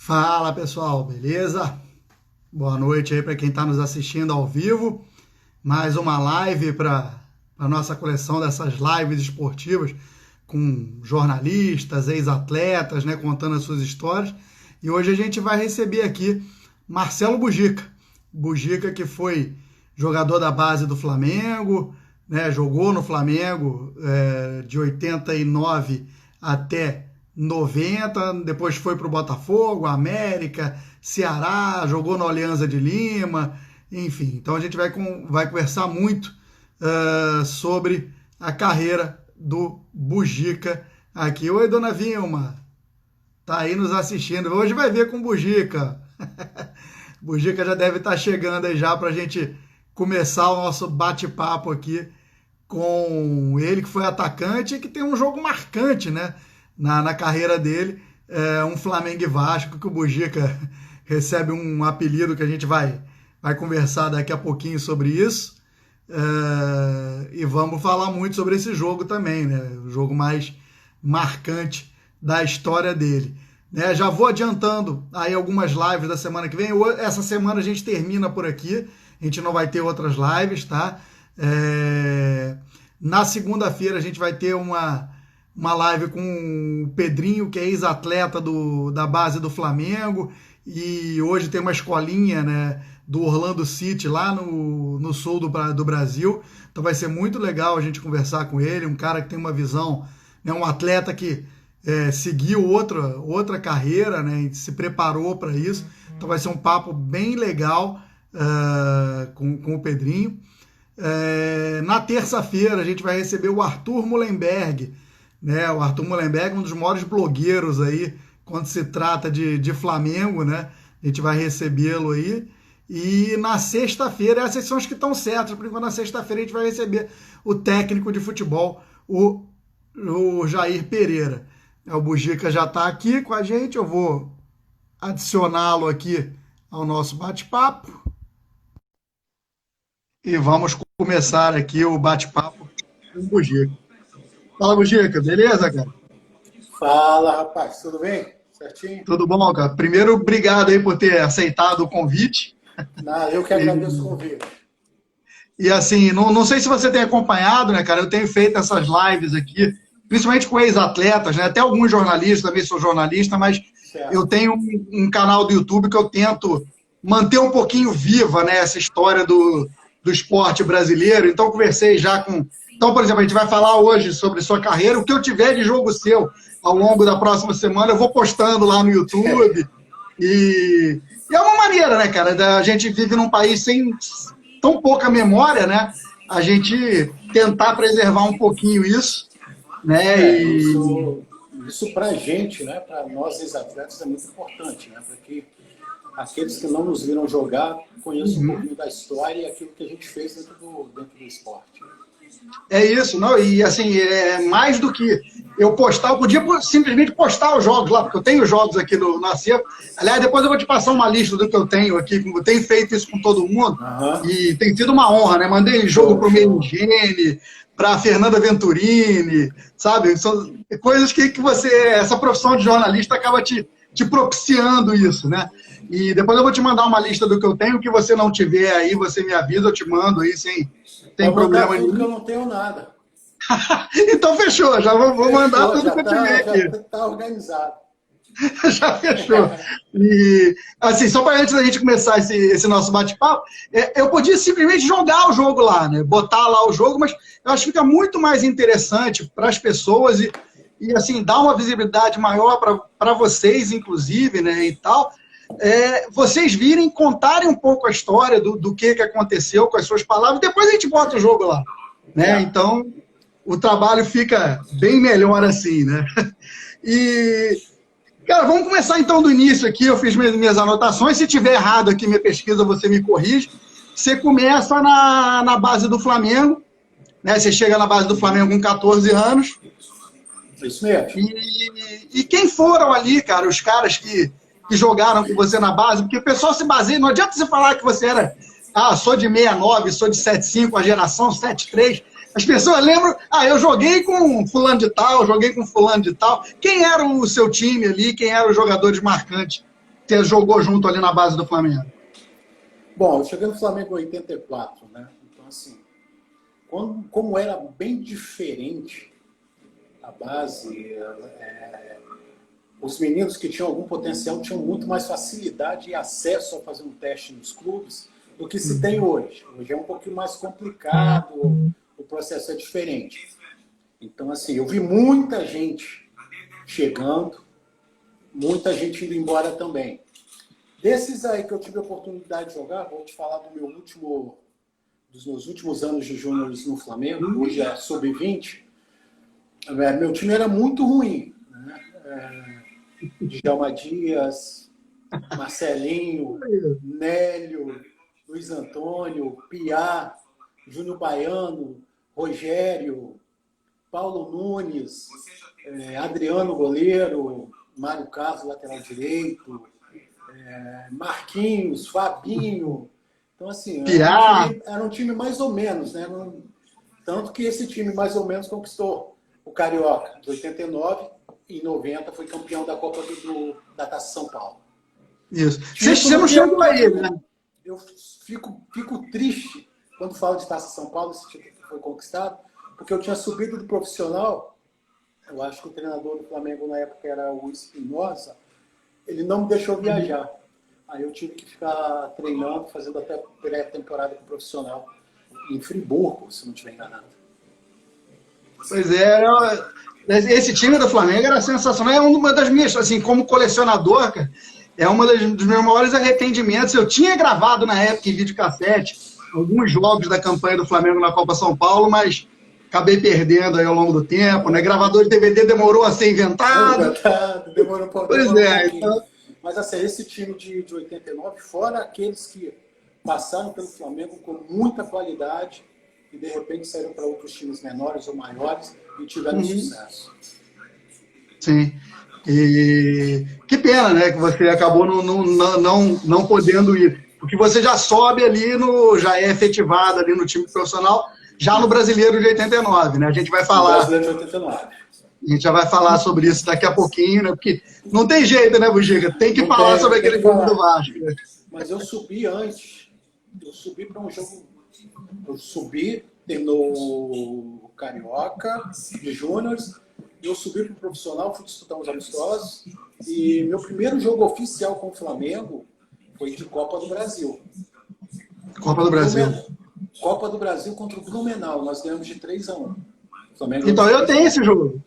Fala pessoal, beleza? Boa noite aí para quem está nos assistindo ao vivo. Mais uma live para a nossa coleção dessas lives esportivas com jornalistas, ex-atletas, né, contando as suas histórias. E hoje a gente vai receber aqui Marcelo Bugica. Bugica que foi jogador da base do Flamengo, né, jogou no Flamengo de 89 até 90, depois foi para o Botafogo, América, Ceará, jogou no Alianza de Lima, enfim. Então a gente vai conversar muito sobre a carreira do Bugica aqui. Oi, dona Vilma, tá aí nos assistindo. Hoje vai ver com o Bugica. Bugica já deve estar chegando aí já para a gente começar o nosso bate-papo aqui com ele, que foi atacante e que tem um jogo marcante, né? Na carreira dele, um Flamengo e Vasco, que o Bugica recebe um apelido que a gente vai conversar daqui a pouquinho sobre isso, e vamos falar muito sobre esse jogo também, né? O jogo mais marcante da história dele. Né? Já vou adiantando aí algumas lives da semana que vem. Essa semana a gente termina por aqui, a gente não vai ter outras lives, tá? Na segunda-feira a gente vai ter uma live com o Pedrinho, que é ex-atleta da base do Flamengo, e hoje tem uma escolinha, né, do Orlando City, lá no sul do Brasil. Então vai ser muito legal a gente conversar com ele, um cara que tem uma visão, né, um atleta que seguiu outra carreira, né, e se preparou para isso. Então vai ser um papo bem legal com o Pedrinho. Na terça-feira a gente vai receber o Arthur Mullenberg, né? O Arthur Mullenberg é um dos maiores blogueiros aí quando se trata de Flamengo, né? A gente vai recebê-lo aí. E na sexta-feira, essas são as que estão certas, por enquanto na sexta-feira a gente vai receber o técnico de futebol, o Jair Pereira. O Bugica já está aqui com a gente, eu vou adicioná-lo aqui ao nosso bate-papo. E vamos começar aqui o bate-papo com o Bugica. Fala, Bugica, beleza, cara? Fala, rapaz, tudo bem? Certinho? Tudo bom, cara? Primeiro, obrigado aí por ter aceitado o convite. Não, eu que agradeço o convite. E assim, não sei se você tem acompanhado, né, cara? Eu tenho feito essas lives aqui, principalmente com ex-atletas, né? Até alguns jornalistas, também sou jornalista, mas certo. Eu tenho um canal do YouTube que eu tento manter um pouquinho viva, né, essa história do esporte brasileiro. Então, conversei já com... Então, por exemplo, a gente vai falar hoje sobre sua carreira. O que eu tiver de jogo seu ao longo da próxima semana, eu vou postando lá no YouTube. E é uma maneira, né, cara? A gente vive num país sem tão pouca memória, né? A gente tentar preservar um pouquinho isso, né? Isso pra gente, né? Para nós ex-atletas é muito importante, né? Para que aqueles que não nos viram jogar conheçam um pouquinho da história e aquilo que a gente fez dentro do esporte. É isso, não? E assim, mais do que eu postar, eu podia simplesmente postar os jogos lá, porque eu tenho jogos aqui no acervo. Aliás, depois eu vou te passar uma lista do que eu tenho aqui, eu tenho feito isso com todo mundo, e tem sido uma honra, né? Mandei jogo para o Merigene, para a Fernanda Venturini, sabe? São coisas que você, essa profissão de jornalista acaba te propiciando isso, né? E depois eu vou te mandar uma lista do que eu tenho, o que você não tiver aí, você me avisa, eu te mando aí, sem problema nenhum. Porque eu não tenho nada. Então fechou, já vou mandar tudo que eu tiver aqui. Já está organizado. Já fechou. E, assim, só para antes da gente começar esse nosso bate-papo, eu podia simplesmente jogar o jogo lá, né? Botar lá o jogo, mas eu acho que fica muito mais interessante para as pessoas e assim, dar uma visibilidade maior para vocês, inclusive, né, e tal. Vocês virem, contarem um pouco a história do que aconteceu com as suas palavras, depois a gente bota o jogo lá, né? Então, o trabalho fica bem melhor assim, né? E, cara, vamos começar então do início aqui. Eu fiz minhas anotações. Se tiver errado aqui minha pesquisa, você me corrige. Você começa na base do Flamengo, né? Você chega na base do Flamengo com 14 anos. Isso mesmo. E quem foram ali, cara, os caras que jogaram com você na base? Porque o pessoal se baseia, não adianta você falar que você era, sou de 69, sou de 75, a geração 73. As pessoas lembram, eu joguei com fulano de tal, joguei com fulano de tal. Quem era o seu time ali, quem eram os jogadores marcantes você jogou junto ali na base do Flamengo? Bom, eu cheguei no Flamengo em 84, né? Então, assim, como era bem diferente a base, os meninos que tinham algum potencial tinham muito mais facilidade e acesso a fazer um teste nos clubes do que se tem hoje. Hoje é um pouquinho mais complicado, o processo é diferente. Então, assim, eu vi muita gente chegando, muita gente indo embora também. Desses aí que eu tive a oportunidade de jogar, vou te falar dos meus últimos anos de júniores no Flamengo, hoje é sub-20, meu time era muito ruim, né? Djalma Dias, Marcelinho, Nélio, Luiz Antônio, Piá, Júnior Baiano, Rogério, Paulo Nunes, Adriano goleiro, Mário Carlos lateral direito, Marquinhos, Fabinho. Então, assim, era um time mais ou menos, né? Tanto que esse time mais ou menos conquistou o Carioca de 89 e em 90 foi campeão da Copa da Taça São Paulo. Isso. Você não chegou aí, né? Eu fico triste quando falo de Taça São Paulo, esse título que foi conquistado, porque eu tinha subido do profissional. Eu acho que o treinador do Flamengo na época era o Espinosa. Ele não me deixou viajar. Aí eu tive que ficar treinando, fazendo até pré-temporada com o profissional em Friburgo, se não estiver enganado. Pois é, esse time do Flamengo era sensacional. É uma das minhas, assim, como colecionador, cara, é uma dos meus maiores arrependimentos. Eu tinha gravado na época em videocassete alguns jogos da campanha do Flamengo na Copa São Paulo, mas acabei perdendo aí ao longo do tempo, né? Gravador de DVD demorou a ser inventado. Demorou um pouquinho. Pois é, então... Mas assim, esse time de 89, fora aqueles que passaram pelo Flamengo com muita qualidade e de repente saíram para outros times menores ou maiores e tiveram sucesso. Sim. E que pena, né? Que você acabou não podendo ir. Porque você já sobe ali, já é efetivado ali no time profissional, já no Brasileiro de 89, né? A gente vai falar. Brasileiro de 89. A gente já vai falar sobre isso daqui a pouquinho, né? Porque não tem jeito, né, Bugica? Tem que falar sobre aquele jogo do Vasco. Né? Mas eu subi antes. Eu subi para um jogo. Eu subi, terminou o Carioca de Júniors. Eu subi para o profissional, fui disputar uns amistosos. E meu primeiro jogo oficial com o Flamengo foi de Copa do Brasil. Copa do Brasil. Copa do Brasil contra o Blumenau. Nós ganhamos de 3-1. Flamengo então eu tenho esse jogo.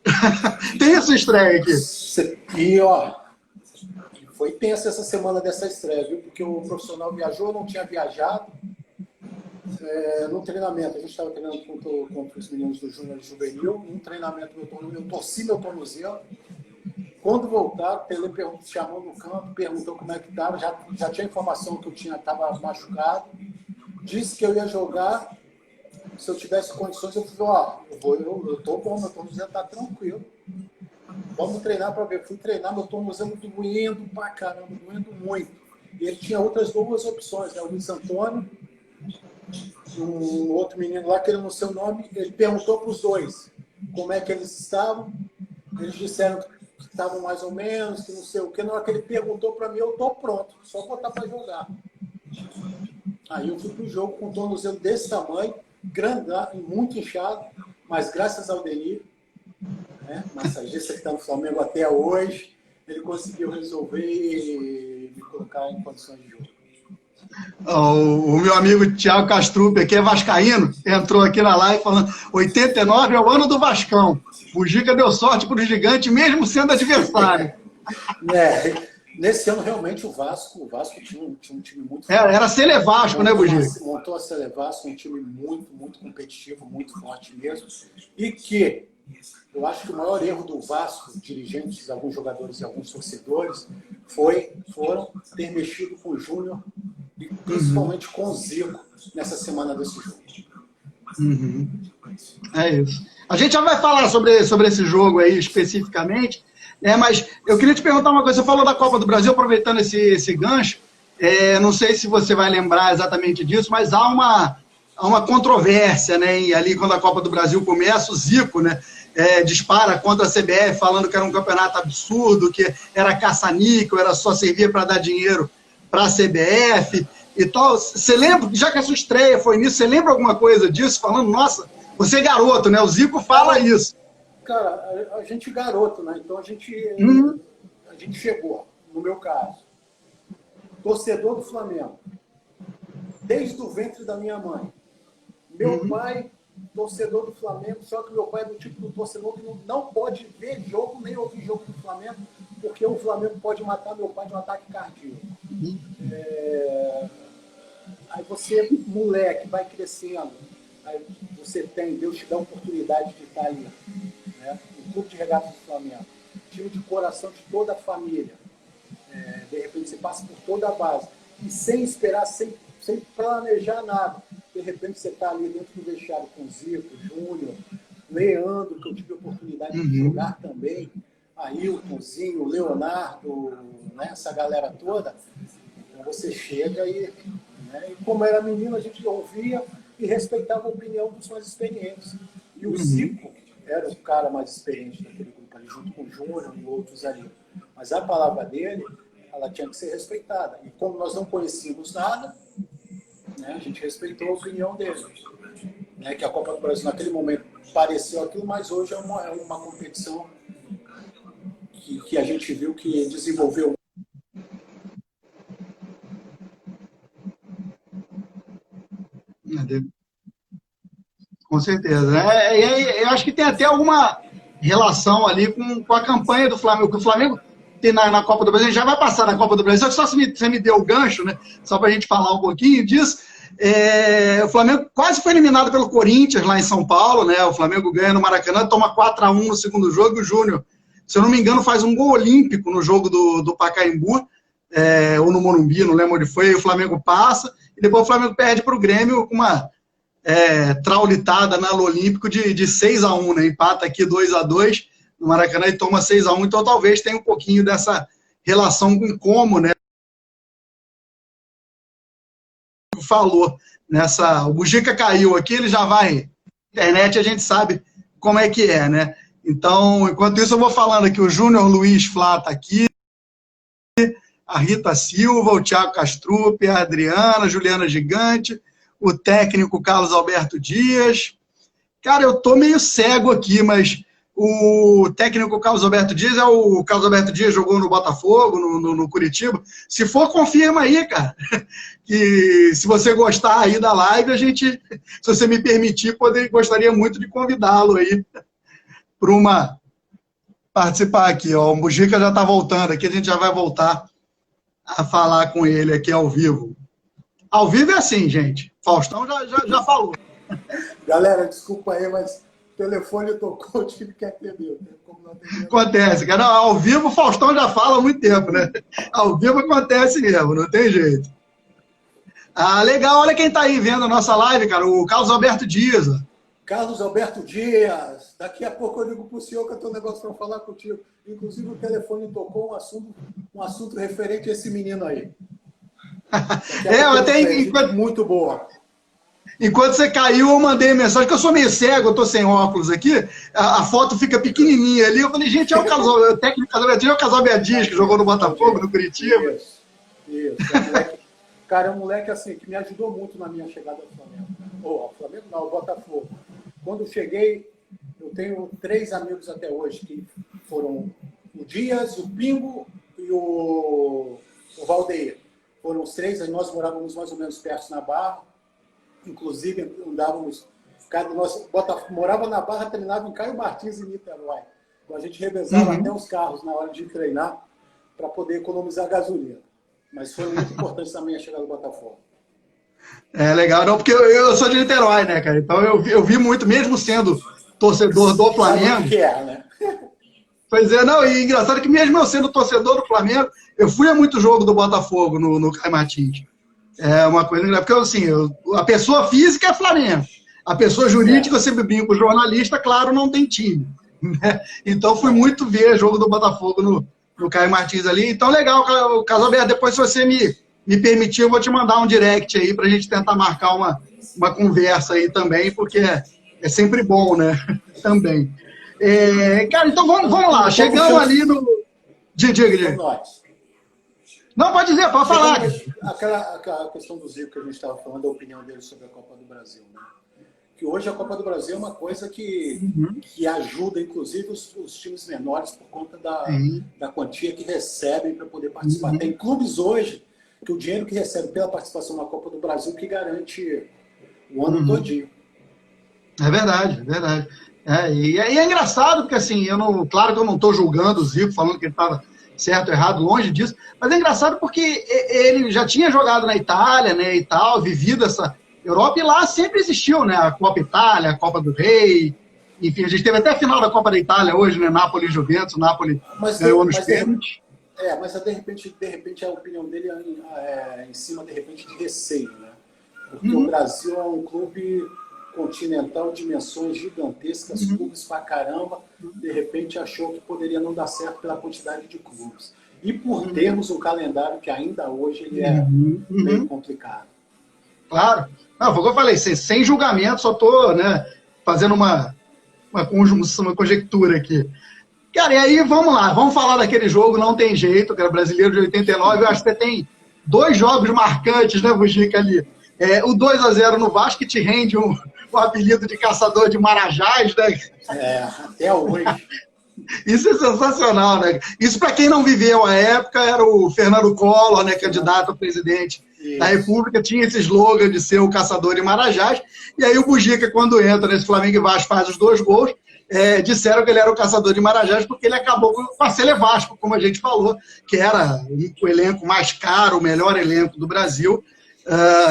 Tem essa estreia aqui. E ó, foi tensa essa semana dessa estreia, viu? Porque o profissional viajou, não tinha viajado. No treinamento, a gente estava treinando contra os meninos do Júnior Juvenil. No treinamento, eu torci meu tornozelo. Quando voltaram, o Tele chamou no campo, perguntou como é que estava. Já tinha informação que eu estava machucado. Disse que eu ia jogar. Se eu tivesse condições, eu falei, eu tô bom, meu tornozelo tá tranquilo. Vamos treinar para ver. Fui treinar, meu tornozelo doendo pra caramba, doendo muito. E ele tinha outras duas opções, né? O Luiz Antônio, um outro menino lá, que ele não sei o nome, ele perguntou para os dois como é que eles estavam. Eles disseram que estavam mais ou menos, que não sei o que. Na hora que ele perguntou para mim, eu tô pronto, só botar para jogar. Aí eu fui pro jogo com um tornozelo desse tamanho, grandão, muito inchado, mas graças ao Denir, né, massagista que está no Flamengo até hoje, ele conseguiu resolver e me colocar em condições de jogo. O meu amigo Thiago Castrupe, que é vascaíno, entrou aqui na live falando 89 é o ano do Vascão. O Giga deu sorte para o gigante, mesmo sendo adversário. Nesse ano, realmente, o Vasco tinha um time muito forte. Era Sele Vasco, né, Bugica? Montou a Sele Vasco, um time muito, muito competitivo, muito forte mesmo. E que eu acho que o maior erro do Vasco, dirigentes, alguns jogadores e alguns torcedores, foram ter mexido com o Júnior e principalmente com o Zico nessa semana desse jogo. É isso. A gente já vai falar sobre esse jogo aí especificamente, mas eu queria te perguntar uma coisa. Você falou da Copa do Brasil, aproveitando esse gancho, não sei se você vai lembrar exatamente disso, mas há uma controvérsia, né? E ali quando a Copa do Brasil começa, o Zico, né? dispara contra a CBF, falando que era um campeonato absurdo, que era caça-níquel, era só servir para dar dinheiro para a CBF e tal. Você lembra, já que a sua estreia foi nisso, você lembra alguma coisa disso? Falando, nossa, você é garoto, né? O Zico fala isso. Cara, a gente garoto, né? Então a gente chegou, no meu caso, torcedor do Flamengo, desde o ventre da minha mãe. Meu pai, torcedor do Flamengo, só que meu pai é do tipo do torcedor que não pode ver jogo, nem ouvir jogo do Flamengo, porque o Flamengo pode matar meu pai de um ataque cardíaco. Aí você, moleque, vai crescendo, aí você tem, Deus te dá a oportunidade de estar ali, né? O clube de regatas do Flamengo, time de coração de toda a família, de repente você passa por toda a base, e sem esperar, sem planejar nada, de repente você está ali dentro do vestiário com o Zico, Júnior, Leandro, que eu tive a oportunidade de jogar também, Ailtonzinho, Leonardo, né, essa galera toda. Então você chega e como era menino, a gente ouvia e respeitava a opinião dos mais experientes. E o Zico era o cara mais experiente daquele grupo ali, junto com o Júnior e outros ali. Mas a palavra dele, ela tinha que ser respeitada. E como nós não conhecíamos nada, né, a gente respeitou a opinião dele. Né, que a Copa do Brasil, naquele momento, pareceu aquilo, mas hoje é uma competição que a gente viu que desenvolveu. Com certeza. Eu acho que tem até alguma relação ali com a campanha do Flamengo. Que o Flamengo tem na Copa do Brasil, a gente já vai passar na Copa do Brasil, só se você me deu o gancho, né? Só para a gente falar um pouquinho disso. O Flamengo quase foi eliminado pelo Corinthians lá em São Paulo, né? O Flamengo ganha no Maracanã, toma 4-1 no segundo jogo, e o Júnior, se eu não me engano, faz um gol olímpico no jogo do Pacaembu, ou no Morumbi, não lembro onde foi, e o Flamengo passa, e depois o Flamengo perde para o Grêmio com uma traulitada no Olímpico de 6-1, né? Empata aqui 2-2 no Maracanã e toma 6-1, então talvez tenha um pouquinho dessa relação com como, né? Falou o Mujica caiu aqui, ele já vai internet, a gente sabe como é que é, né? Então, enquanto isso eu vou falando aqui, o Júnior Luiz Flá tá aqui, a Rita Silva, o Thiago Castrupe, a Adriana, a Juliana Gigante, o técnico Carlos Alberto Dias. Cara, eu tô meio cego aqui, mas o técnico Carlos Alberto Dias o Carlos Alberto Dias jogou no Botafogo, no Curitiba. Se for, confirma aí, cara. Que se você gostar aí da live, se você me permitir, gostaria muito de convidá-lo aí para participar aqui. Ó. O Mujica já está voltando aqui, a gente já vai voltar a falar com ele aqui ao vivo. Ao vivo é assim, gente. Faustão já falou. Galera, desculpa aí, mas o telefone tocou, eu tive que atender. Acontece, cara. Ao vivo o Faustão já fala há muito tempo, né? Ao vivo acontece mesmo, não tem jeito. Legal, olha quem está aí vendo a nossa live, cara, o Carlos Alberto Dias. Carlos Alberto Dias, daqui a pouco eu ligo para o senhor que eu tenho um negócio para falar contigo. Inclusive o telefone tocou um assunto referente a esse menino aí. Muito boa. Enquanto você caiu, eu mandei mensagem, que eu sou meio cego, eu tô sem óculos aqui, a foto fica pequenininha ali, eu falei, gente, é o técnico Carlos Alberto Dias, que jogou no Botafogo, no Curitiba. Isso. Cara, é um moleque assim, que me ajudou muito na minha chegada ao Flamengo. Ao Flamengo não, ao Botafogo. Quando eu cheguei, eu tenho 3 amigos até hoje, que foram o Dias, o Pingo e o Valdeir. Foram os 3, aí nós morávamos mais ou menos perto na Barra. Inclusive, andávamos... morava na Barra, treinava em Caio Martins, em Niterói. Então a gente revezava até os carros na hora de treinar para poder economizar gasolina. Mas foi muito importante também a chegada do Botafogo. Legal, não, porque eu sou de Niterói, né, cara? Então eu vi muito, mesmo sendo torcedor do Flamengo. Sabe o que é, né? Pois é, não, e engraçado que mesmo eu sendo torcedor do Flamengo, eu fui a muito jogo do Botafogo no Caio Martins. É uma coisa engraçada, porque assim, a pessoa física é Flamengo. A pessoa jurídica, eu sempre brinco, o jornalista, claro, não tem time. Né? Então fui muito ver jogo do Botafogo no Caio Martins ali. Então, legal, Carlos Alberto, depois se você me permitir, eu vou te mandar um direct aí pra gente tentar marcar uma conversa aí também, porque é sempre bom, né? Também. Cara, então vamos lá. Chegamos ali no... Diga. Não, pode dizer, pode falar. Aquela questão do Zico que a gente estava falando, a opinião dele sobre a Copa do Brasil, né? Que hoje a Copa do Brasil é uma coisa que ajuda, inclusive, os times menores por conta da quantia que recebem para poder participar. Tem clubes hoje que o dinheiro que recebe pela participação na Copa do Brasil que garante o ano todinho. É verdade, é verdade. E é engraçado, porque assim, claro que eu não estou julgando o Zico, falando que ele estava certo ou errado, longe disso, mas é engraçado porque ele já tinha jogado na Itália, né, e tal, vivido essa Europa, e lá sempre existiu, né, a Copa Itália, a Copa do Rei, enfim, a gente teve até a final da Copa da Itália hoje, né, Napoli e Juventus, o Napoli ganhou nos pênaltis. Mas de repente a opinião dele é em cima, de repente, de receio, né? Porque o Brasil é um clube continental, dimensões gigantescas, clubes pra caramba, de repente achou que poderia não dar certo pela quantidade de clubes. E por termos um calendário que ainda hoje ele é bem complicado. Claro. Não, foi o que eu falei, sem julgamento, só estou, né, fazendo uma conjectura aqui. Cara, e aí vamos lá, vamos falar daquele jogo, não tem jeito, que era brasileiro de 89, eu acho que você tem 2 jogos marcantes, né, Bugica, ali. O 2-0 no Vasco, que te rende o apelido de caçador de marajás, né? Até hoje. Isso é sensacional, né? Isso, para quem não viveu a época, era o Fernando Collor, né, candidato a presidente da República, tinha esse slogan de ser o caçador de marajás, e aí o Bugica, quando entra nesse Flamengo e Vasco, faz os 2 gols, disseram que ele era o caçador de marajás porque ele acabou com a Cele Vasco, como a gente falou, que era o elenco mais caro, o melhor elenco do Brasil,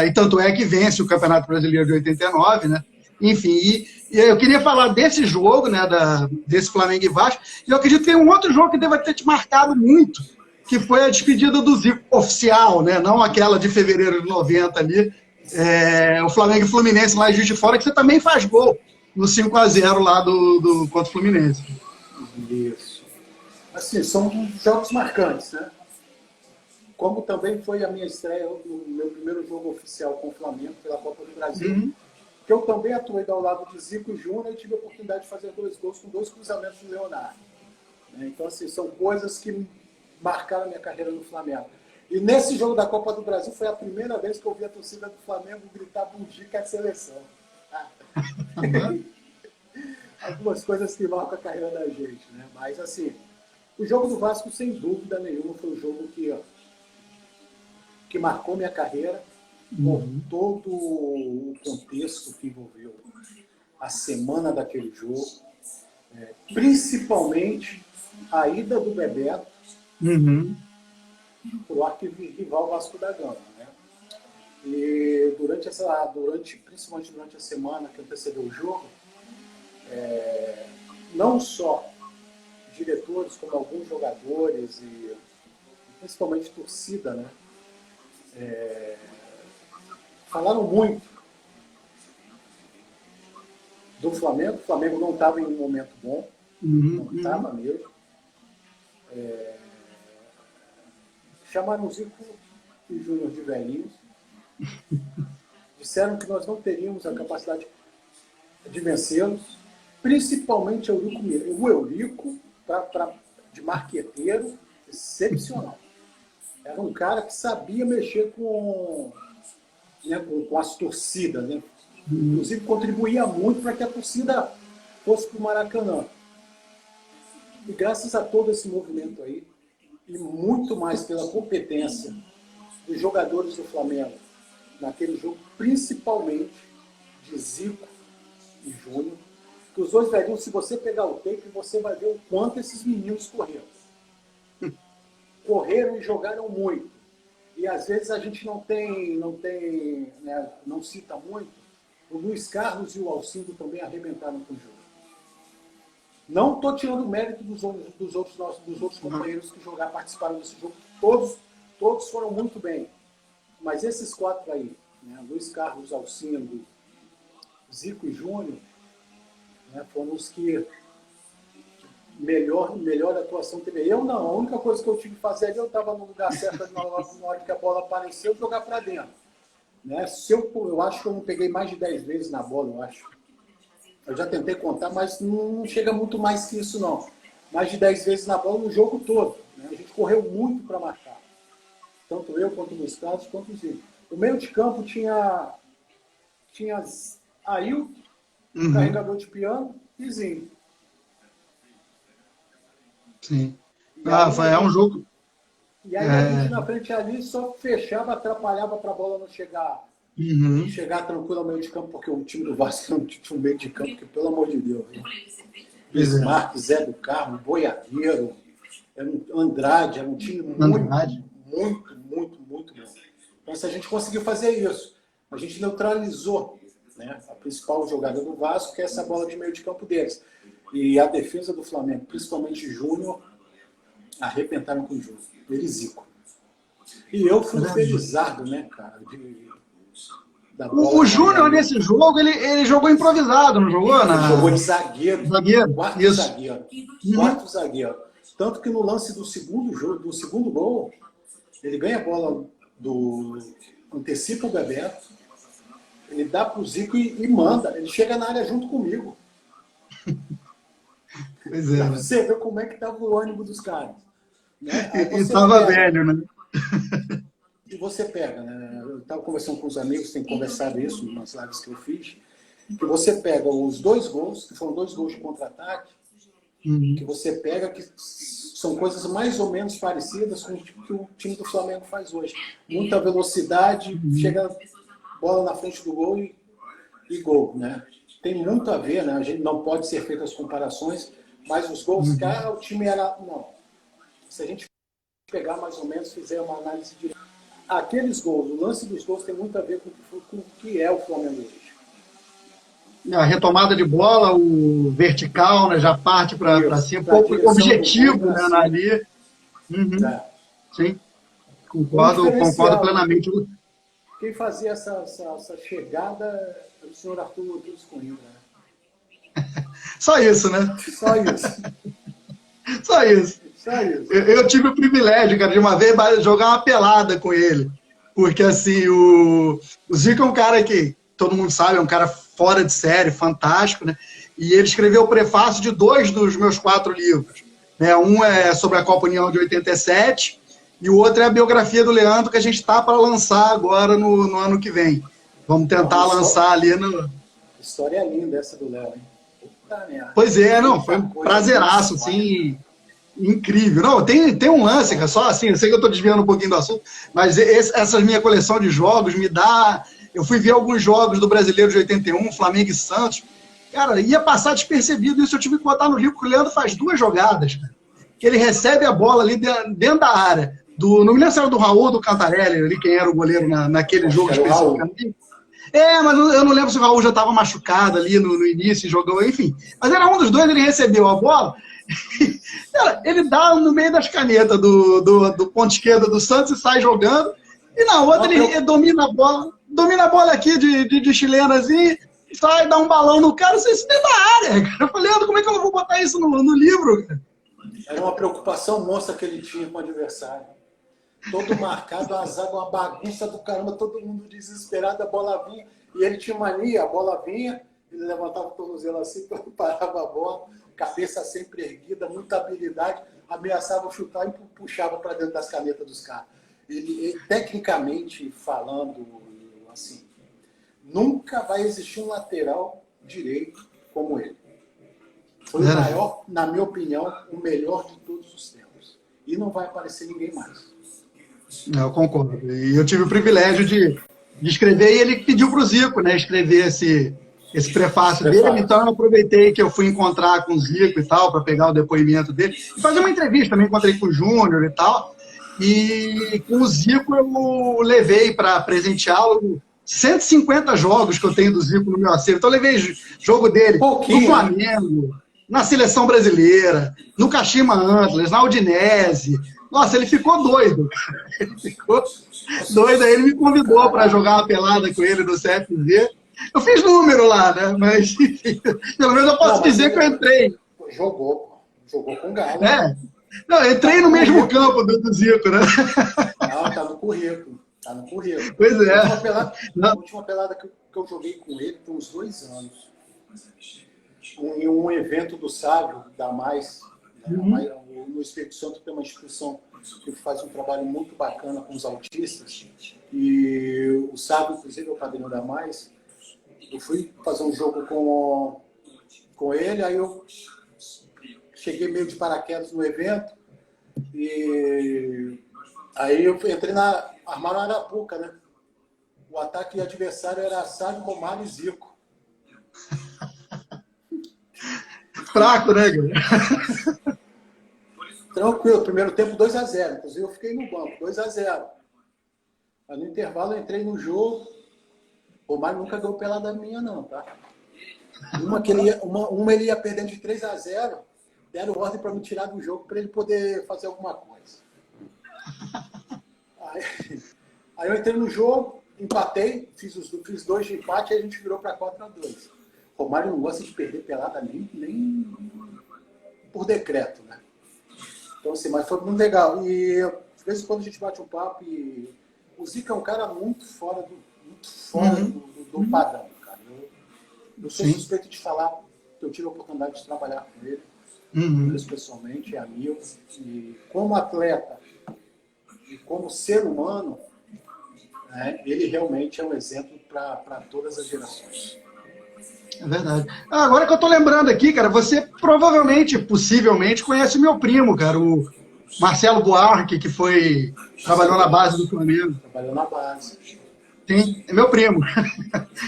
e tanto é que vence o Campeonato Brasileiro de 89, né? Enfim, e eu queria falar desse jogo, né, desse Flamengo e Vasco, e eu acredito que tem um outro jogo que deve ter te marcado muito, que foi a despedida do Zico oficial, né, não aquela de fevereiro de 90 ali, o Flamengo e Fluminense lá em Juiz de Fora, que você também faz gol no 5-0 lá contra o Fluminense. Isso. Assim, são jogos marcantes, né? Como também foi a minha estreia no meu primeiro jogo oficial com o Flamengo pela Copa do Brasil, que eu também atuei ao lado de Zico Júnior e tive a oportunidade de fazer 2 gols com 2 cruzamentos do Leonardo. Então, assim, são coisas que marcaram a minha carreira no Flamengo. E nesse jogo da Copa do Brasil foi a primeira vez que eu vi a torcida do Flamengo gritar Bugica à seleção. Algumas coisas que marcam a carreira da gente, né? Mas, assim, o jogo do Vasco, sem dúvida nenhuma, foi o jogo que marcou minha carreira por todo o contexto que envolveu a semana daquele jogo, principalmente a ida do Bebeto para o arquirrival Vasco da Gama, né? E principalmente durante a semana que antecedeu o jogo, não só diretores, como alguns jogadores e principalmente torcida, né? Falaram muito do Flamengo. O Flamengo não estava em um momento bom, não estava mesmo. Chamaram o Zico e Júnior de velhinhos. Disseram que nós não teríamos a capacidade de vencê-los, principalmente o Eurico, de marqueteiro, excepcional. Era um cara que sabia mexer com as torcidas, né? Inclusive contribuía muito para que a torcida fosse para o Maracanã. E graças a todo esse movimento aí, e muito mais pela competência dos jogadores do Flamengo naquele jogo, principalmente de Zico e Júnior, que os 2 velhinhos, se você pegar o tape, você vai ver o quanto esses meninos correram. Correram e jogaram muito. E às vezes a gente não cita muito. O Luiz Carlos e o Alcindo também arrebentaram com o jogo. Não estou tirando o mérito dos outros companheiros que participaram desse jogo. Todos foram muito bem. Mas esses 4 aí, né, Luiz Carlos, Alcindo, Zico e Júnior, né, foram os que melhor atuação teve. Eu não, a única coisa que eu tive que fazer ali, eu estava no lugar certo na hora que a bola apareceu, jogar para dentro. Né? Eu acho que eu não peguei mais de 10 vezes na bola, eu acho. Eu já tentei contar, mas não chega muito mais que isso, não. Mais de 10 vezes na bola no jogo todo. Né? A gente correu muito para marcar. Tanto eu, quanto o Luiz Carlos, quanto o Zico. O meio de campo tinha Ailton, carregador de piano, e Zinho. Sim. É um jogo... E aí a gente na frente ali só fechava, atrapalhava para a bola não chegar, chegar tranquilo ao meio de campo, porque o time do Vasco não tinha um meio de campo, que pelo amor de Deus. Né? Bismarck, Zé do Carmo, Boiadeiro, Andrade, era um time muito bom. Então, se a gente conseguiu fazer isso, a gente neutralizou, né, a principal jogada do Vasco, que é essa bola de meio de campo deles. E a defesa do Flamengo, principalmente Júnior, arrebentaram com o jogo. Ele e Zico. E eu fui felizardo, né, cara? O Júnior, nesse jogo, ele jogou improvisado, não jogou? Ele jogou de zagueiro. Quarto Isso. zagueiro. Tanto que no lance do segundo gol, ele ganha a bola antecipa o Bebeto, ele dá pro Zico e manda. Ele chega na área junto comigo. Pois é. Pra você ver como é que tava o ânimo dos caras. Né? E tava velho, né? E você pega, né? Eu estava conversando com os amigos, tenho conversado isso nas lives que eu fiz, que você pega os 2 gols, que foram 2 gols de contra-ataque, que você pega que são coisas mais ou menos parecidas com o que o time do Flamengo faz hoje. Muita velocidade, chega bola na frente do gol e gol, né? Tem muito a ver, né? A gente não pode ser feitas as comparações, mas os gols, o time era... Não. Se a gente pegar mais ou menos, fizer uma análise direta. Aqueles gols, o lance dos gols tem muito a ver com o que é o Flamengo hoje. A retomada de bola, o vertical, né, já parte para cima, pouco objetivo, né, ali. Sim, concordo plenamente. Quem fazia essa chegada era o senhor Arthur Coimbra. Né? Só isso, né? Só isso. Só isso. Eu tive o privilégio, cara, de uma vez jogar uma pelada com ele. Porque, assim, o Zico é um cara que, todo mundo sabe, é um cara fora de série, fantástico, né? E ele escreveu o prefácio de 2 dos meus 4 livros. Né? Um é sobre a Copa União de 87 e o outro é a biografia do Leandro, que a gente está para lançar agora no ano que vem. Vamos tentar lançar ali no... História linda essa do Léo, hein? Puta merda. Pois é, não, foi um prazeraço, assim... Incrível. Não, tem um lance, cara, só assim, eu sei que eu estou desviando um pouquinho do assunto, mas essa minha coleção de jogos me dá... Eu fui ver alguns jogos do Brasileiro de 81, Flamengo e Santos. Cara, ia passar despercebido isso, eu tive que botar no livro, porque o Leandro faz 2 jogadas, cara, que ele recebe a bola ali dentro da área. Não me lembro se era do Raul ou do Cantarelli, ali, quem era o goleiro naquele jogo especificamente. Mas eu não lembro se o Raul já estava machucado ali no início e jogou, enfim. Mas era um dos 2, ele recebeu a bola... Cara, ele dá no meio das canetas do ponto esquerdo do Santos e sai jogando, e na outra ele domina a bola aqui de chilena assim, sai, dá um balão no cara, isso dentro da área, cara. Eu falei, como é que eu vou botar isso no livro? Cara? Era uma preocupação monstra que ele tinha com o adversário. Todo marcado, a zaga, uma bagunça do caramba, todo mundo desesperado, a bola vinha, e ele tinha mania, a bola vinha, ele levantava o tornozelo assim, parava a bola, cabeça sempre erguida, muita habilidade, ameaçava chutar e puxava para dentro das canetas dos caras. Ele, tecnicamente falando, assim, nunca vai existir um lateral direito como ele. Foi o maior, na minha opinião, o melhor de todos os tempos. E não vai aparecer ninguém mais. Eu concordo. E eu tive o privilégio de escrever, e ele pediu para o Zico, né, escrever esse prefácio dele, então eu aproveitei que eu fui encontrar com o Zico e tal, para pegar o depoimento dele, e fazer uma entrevista, também encontrei com o Júnior e tal, e com o Zico eu levei para presenteá-lo 150 jogos que eu tenho do Zico no meu acervo, então eu levei jogo dele no Flamengo, na Seleção Brasileira, no Kashima Antlers, na Udinese. Nossa, ele ficou doido. Ele ficou doido, aí ele me convidou para jogar uma pelada com ele no CFZ. Eu fiz número lá, né? Mas, enfim, pelo menos eu posso dizer que eu entrei. Jogou com galo. Não, eu entrei no mesmo campo do Zico, né? Não, tá no currículo. Tá no currículo. Pois é. A última pelada que eu joguei com ele tem uns 2 anos. em um evento do Sábio, da Mais, né? No Espírito Santo tem uma instituição que faz um trabalho muito bacana com os autistas, e o Sábio, inclusive, é o padrinho da Mais. Eu fui fazer um jogo com ele, aí eu cheguei meio de paraquedas no evento, e aí eu entrei armaram Arapuca, né? O ataque adversário era Sábio, Romário e Zico. Fraco, né, cara? Tranquilo, primeiro tempo 2-0, inclusive eu fiquei no banco, 2-0. Aí no intervalo eu entrei no jogo, o Romário nunca ganhou pelada minha não, tá? Uma ele ia perdendo de 3-0, deram ordem para me tirar do jogo para ele poder fazer alguma coisa. Aí eu entrei no jogo, empatei, fiz 2 de empate e a gente virou para 4-2. Romário não gosta de perder pelada nem por decreto, né? Então, assim, mas foi muito legal. E de vez em quando a gente bate um papo e o Zico é um cara muito fora do padrão, cara. Eu sou suspeito de falar que eu tive a oportunidade de trabalhar com ele, pessoalmente, é amigo. E como atleta e como ser humano, né, ele realmente é um exemplo para todas as gerações. É verdade. Agora que eu tô lembrando aqui, cara, você possivelmente conhece o meu primo, cara, o Marcelo Buarque, que trabalhou na base do Flamengo. Trabalhou na base. Sim, é meu primo.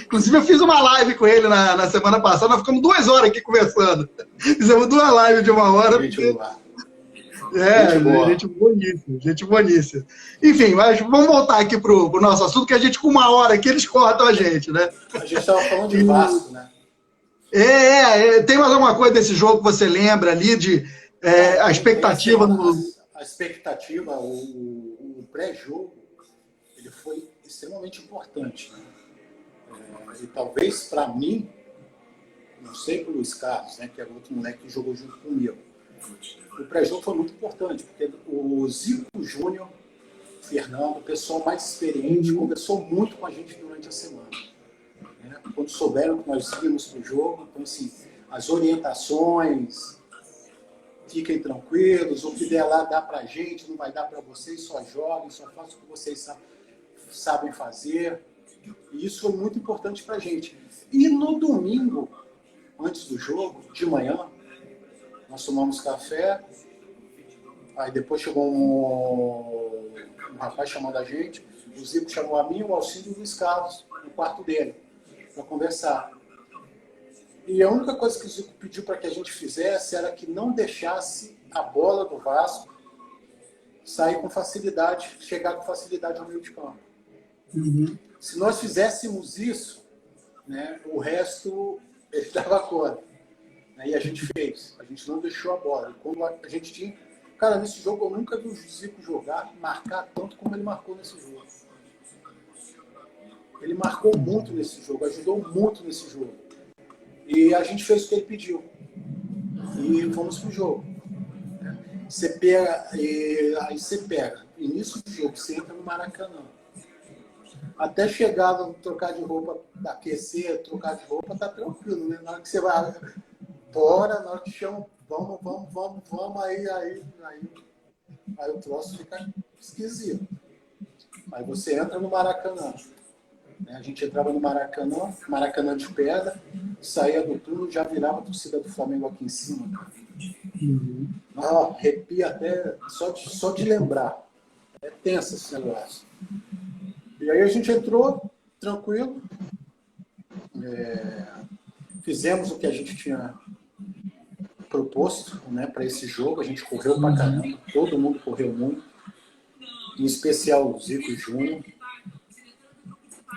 Inclusive eu fiz uma live com ele na semana passada, nós ficamos 2 horas aqui conversando. Fizemos 2 lives de 1 hora. Gente boníssima. Enfim, mas vamos voltar aqui pro nosso assunto, que a gente com 1 hora aqui, eles cortam a gente, né? A gente estava falando de Vasco, né? Tem mais alguma coisa desse jogo que você lembra ali, a expectativa? A expectativa, o pré-jogo, ele foi extremamente importante, né? E talvez para mim, não sei pro Luiz Carlos, né, que era outro moleque que jogou junto comigo, o pré-jogo foi muito importante, porque o Zico Júnior, Fernando, o pessoal mais experiente, conversou muito com a gente durante a semana. Né? Quando souberam que nós íamos para o jogo, então, assim, as orientações, fiquem tranquilos, o que der lá dá para a gente, não vai dar para vocês, só joguem, só façam o que vocês sabem fazer. E isso foi muito importante para a gente. E no domingo, antes do jogo, de manhã, nós tomamos café, aí depois chegou um rapaz chamando a gente, o Zico chamou a mim, o Alcindo e o Luiz Carlos, no quarto dele, para conversar. E a única coisa que o Zico pediu para que a gente fizesse era que não deixasse a bola do Vasco sair com facilidade, chegar com facilidade ao meio de campo. Se nós fizéssemos isso, né, o resto ele dava conta. E a gente fez. A gente não deixou a bola. Quando a gente tinha... Cara, nesse jogo eu nunca vi o Zico marcar tanto como ele marcou nesse jogo. Ele marcou muito nesse jogo, ajudou muito nesse jogo. E a gente fez o que ele pediu. E fomos pro jogo. Você pega, aí você pega. Início do jogo, você entra no Maracanã. Até chegar, trocar de roupa, aquecer, trocar de roupa, tá tranquilo, né? Na hora que você vai... Bora, na hora que chamam, vamos, aí o troço fica esquisito. Aí você entra no Maracanã. A gente entrava no Maracanã de pedra, saía do túnel, já virava a torcida do Flamengo aqui em cima. Arrepia até só de lembrar. É tenso esse negócio. E aí a gente entrou, tranquilo. Fizemos o que a gente tinha proposto, né, para esse jogo. A gente correu pra caramba, todo mundo correu muito, em especial o Zico Júnior,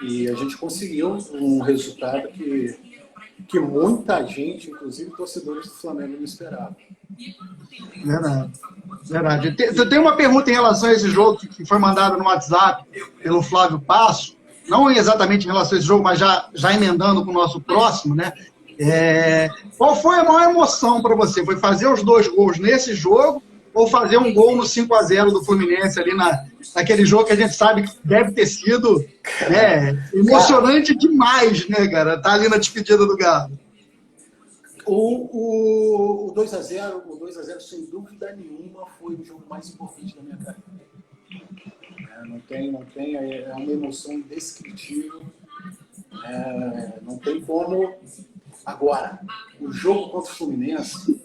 e a gente conseguiu um resultado que muita gente, inclusive torcedores do Flamengo, não esperava. Verdade. Eu tenho uma pergunta em relação a esse jogo que foi mandado no WhatsApp pelo Flávio Passo, não exatamente em relação a esse jogo, mas já emendando com o nosso próximo, né? Qual foi a maior emoção para você? Foi fazer os 2 gols nesse jogo ou fazer um gol no 5-0 do Fluminense ali naquele jogo que a gente sabe que deve ter sido, né, emocionante demais, né, cara? Tá ali na despedida do Galo. O 2x0, sem dúvida nenhuma, foi o jogo mais importante da minha carreira. Não tem, é uma emoção indescritível. Não tem como. Agora, o jogo contra o Fluminense,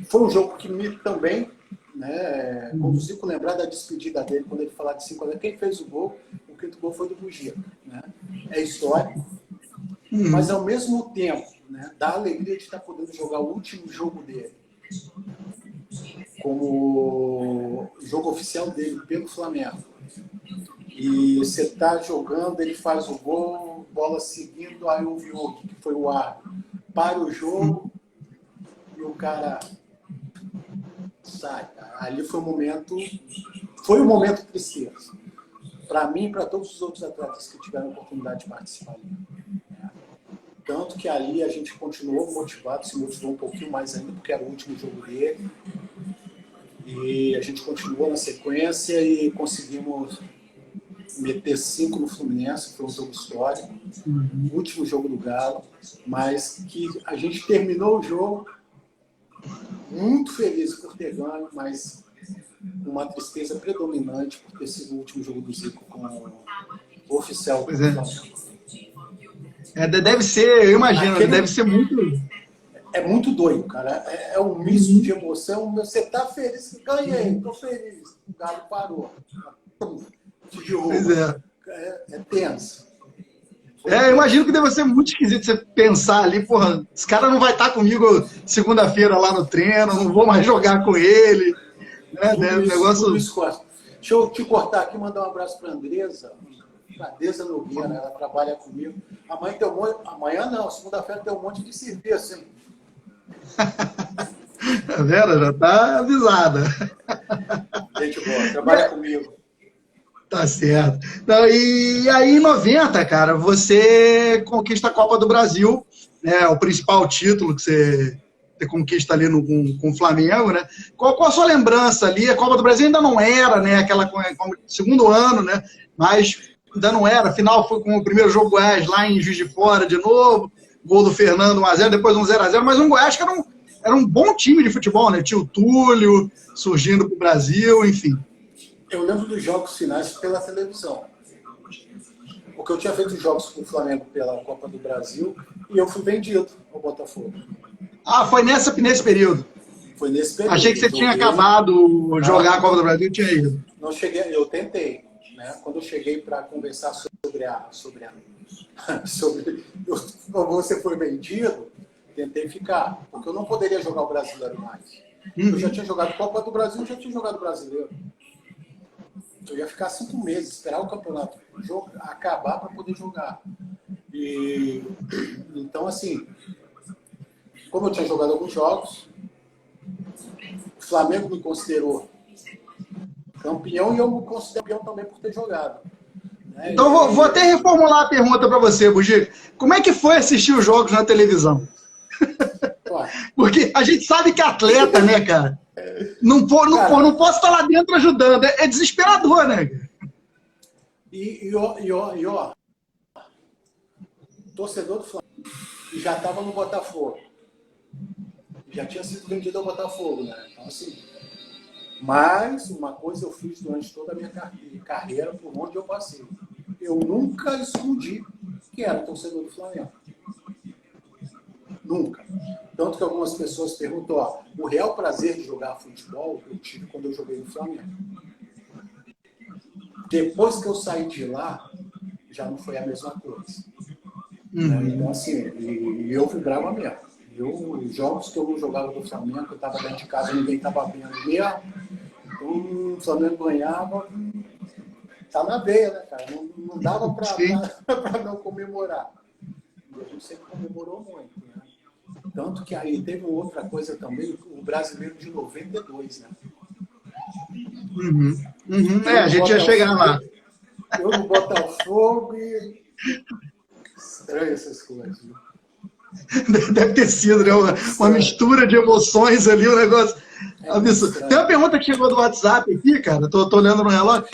foi um jogo que me também, né, quando o Zico lembrar da despedida dele, quando ele falar de 5x0, quem fez o gol, o quinto gol foi do Bugia. Né? É histórico, mas ao mesmo tempo, né, dá alegria de estar podendo jogar o último jogo dele, como jogo oficial dele pelo Flamengo. E você está jogando, ele faz o gol, bola seguindo, aí o Vioque, que foi o árbitro, para o jogo e o cara sai. Ali foi um momento tristeza. Para mim e para todos os outros atletas que tiveram a oportunidade de participar ali. Tanto que ali a gente continuou motivado, se motivou um pouquinho mais ainda, porque era o último jogo dele. E a gente continuou na sequência e conseguimos meter 5 no Fluminense, foi um jogo histórico, último jogo do Galo, mas que a gente terminou o jogo muito feliz por ter ganho, mas uma tristeza predominante por ter sido o último jogo do Zico como oficial do Flamengo. Deve ser, eu imagino, deve ser muito... É muito doido, cara. É um misto de emoção. Você tá feliz, ganhei, tô feliz. O Galo parou. Pois é. É tenso. Eu imagino que deve ser muito esquisito você pensar ali, porra, esse cara não vai estar comigo segunda-feira lá no treino, não vou mais jogar com ele. Negócio... Deixa eu te cortar aqui e mandar um abraço para a Andresa Nogueira, ela trabalha comigo. Amanhã não, segunda-feira tem um monte de serviço, hein? A Vera já tá avisada. Gente boa, trabalha comigo. Tá certo. Não, e aí, em 90, cara, você conquista a Copa do Brasil, né? O principal título que você conquista ali com o Flamengo, né? Qual a sua lembrança ali? A Copa do Brasil ainda não era, né? Aquela segundo ano, né? Mas ainda não era. Afinal, foi com o primeiro jogo Goiás lá em Juiz de Fora de novo. Gol do Fernando 1x0, depois um 0x0. Mas um Goiás que era um bom time de futebol, né? Tinha o Túlio surgindo para o Brasil, enfim. Eu lembro dos jogos finais pela televisão. Porque eu tinha feito jogos com o Flamengo pela Copa do Brasil e eu fui vendido ao Botafogo. Ah, foi nesse período? Foi nesse período. Achei que você tinha acabado de jogar a Copa do Brasil e tinha ido. Não cheguei, eu tentei. Né? Quando eu cheguei para conversar como você foi vendido, tentei ficar. Porque eu não poderia jogar o brasileiro mais. Eu já tinha jogado Copa do Brasil, já tinha jogado brasileiro. Eu ia ficar 5 meses, esperar o campeonato acabar para poder jogar. Então, assim, como eu tinha jogado alguns jogos, o Flamengo me considerou campeão e eu me considero campeão também por ter jogado. Né? Então, vou até reformular a pergunta para você, Bugi. Como é que foi assistir os jogos na televisão? Porque a gente sabe que atleta, né, cara? Não posso estar lá dentro ajudando. É desesperador, né? Ó, torcedor do Flamengo já estava no Botafogo. Já tinha sido vendido ao Botafogo, né? Então, assim, mas uma coisa eu fiz durante toda a minha carreira, por onde eu passei. Eu nunca escondi que era torcedor do Flamengo. Nunca. Tanto que algumas pessoas perguntam, ó, o real prazer de jogar futebol eu tive quando eu joguei no Flamengo. Depois que eu saí de lá, já não foi a mesma coisa. Então, assim, eu vibrava mesmo. Os jogos que eu não jogava do Flamengo, eu estava dentro de casa, ninguém estava vendo mesmo. Então, o Flamengo ganhava, tá na veia, né, cara? Não dava para não comemorar. E a gente sempre comemorou muito, né? Tanto que aí teve outra coisa também, o brasileiro de 92, né? A gente ia chegar lá. Eu no Botafogo e... Estranho essas coisas, né? Deve ter sido, né? Uma mistura de emoções ali, um negócio absurdo. Tem uma pergunta que chegou do WhatsApp aqui, cara. Tô olhando no relógio.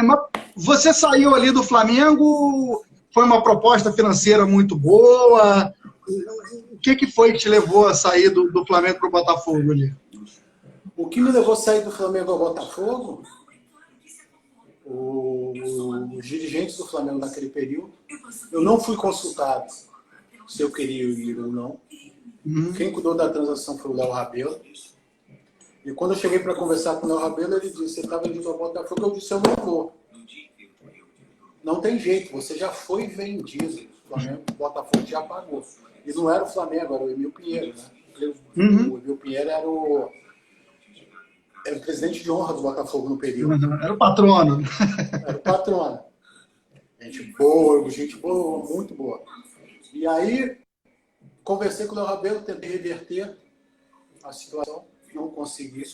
Mas você saiu ali do Flamengo... foi uma proposta financeira muito boa? O que foi que te levou a sair do Flamengo para o Botafogo ali? O que me levou a sair do Flamengo ao Botafogo, os dirigentes do Flamengo naquele período, eu não fui consultado se eu queria ir ou não. Quem cuidou da transação foi o Léo Rabelo. E quando eu cheguei para conversar com o Léo Rabelo, ele disse: você está vendido ao Botafogo? Eu disse: eu não vou. Não tem jeito, você já foi vendido. O Flamengo, o Botafogo já pagou. E não era o Flamengo, era o Emil Pinheiro, né? O Emil Pinheiro era o presidente de honra do Botafogo no período. Era o patrono. Era o patrono. Gente boa, muito boa. E aí, conversei com o Léo Rabelo, tentei reverter a situação, não consegui.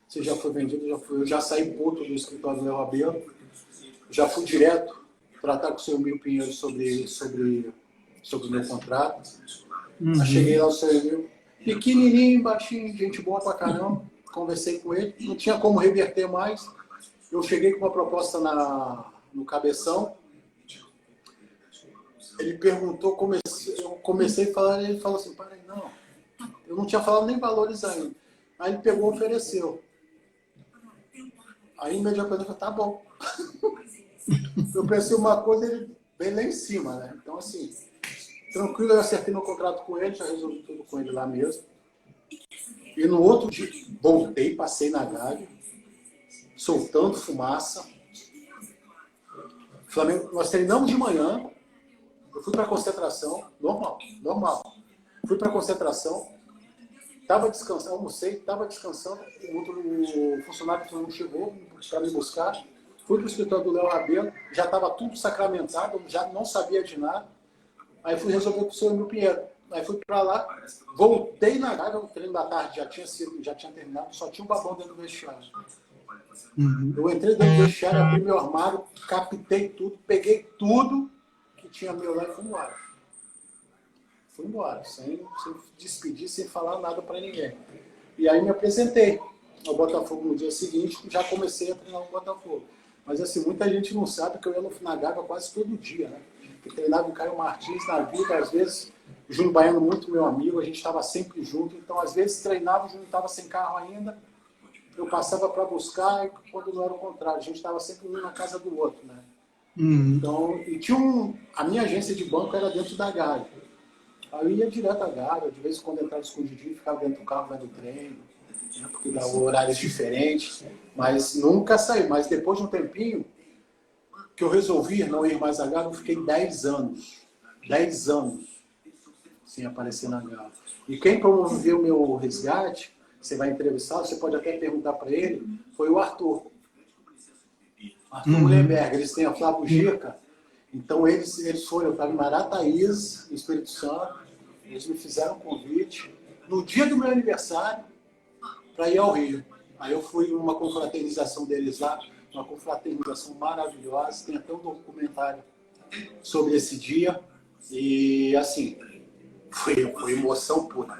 Você já foi vendido, eu já saí puto do escritório do Léo Rabelo, já fui direto tratar com o seu Emil Pinheiro sobre o meu contrato. Cheguei lá, o seu Emil, pequenininho, baixinho, gente boa pra caramba. Conversei com ele, não tinha como reverter mais. Eu cheguei com uma proposta no Cabeção. Ele perguntou, eu comecei a falar, ele falou assim: para aí, não. Eu não tinha falado nem valores ainda. Aí ele pegou e ofereceu. Aí imediatamente eu falei: tá bom. Eu pensei uma coisa, ele veio lá em cima, né? Então, assim, tranquilo, eu acertei meu contrato com ele, já resolvi tudo com ele lá mesmo. E no outro dia, voltei, passei na Gávea, soltando fumaça. Flamengo, nós treinamos de manhã, eu fui para a concentração, normal. Fui para a concentração, estava descansando, almocei, estava descansando, o funcionário do Flamengo chegou para me buscar. Fui para o escritório do Léo Rabelo, já estava tudo sacramentado, já não sabia de nada. Aí fui resolver com o seu Emil Pinheiro. Aí fui para lá, voltei na Gávea, o treino da tarde já tinha terminado, só tinha um babão dentro do vestiário. Eu entrei dentro do vestiário, abri meu armário, captei tudo, peguei tudo que tinha meu lá e fui embora. Fui embora, sem despedir, sem falar nada para ninguém. E aí me apresentei ao Botafogo no dia seguinte, já comecei a treinar o Botafogo. Mas assim, muita gente não sabe que eu ia na Gávea quase todo dia, né? Eu treinava o Caio Martins na vida, às vezes, o Júnior Baiano, muito meu amigo, a gente estava sempre junto, então às vezes treinava, o Júnior estava sem carro ainda, eu passava para buscar, e quando não era o contrário, a gente estava sempre um na casa do outro, né? Então, e tinha a minha agência de banco era dentro da Gávea. Aí eu ia direto à Gávea, de vez em quando entrava escondidinho, ficava dentro do carro, vendo o treino, né? Porque dá horários diferentes, mas nunca saí. Mas depois de um tempinho, que eu resolvi não ir mais à Gávea, eu fiquei 10 anos sem aparecer na Gávea. E quem promoveu o meu resgate, você vai entrevistar, você pode até perguntar para ele, foi o Arthur. Arthur Mullenberg, eles têm a Flávio Girca, então eles foram, eu estava em Marataízes, no Espírito Santo, eles me fizeram um convite no dia do meu aniversário para ir ao Rio. Aí eu fui numa confraternização deles lá, uma confraternização maravilhosa, tem até um documentário sobre esse dia, e assim, foi emoção pura,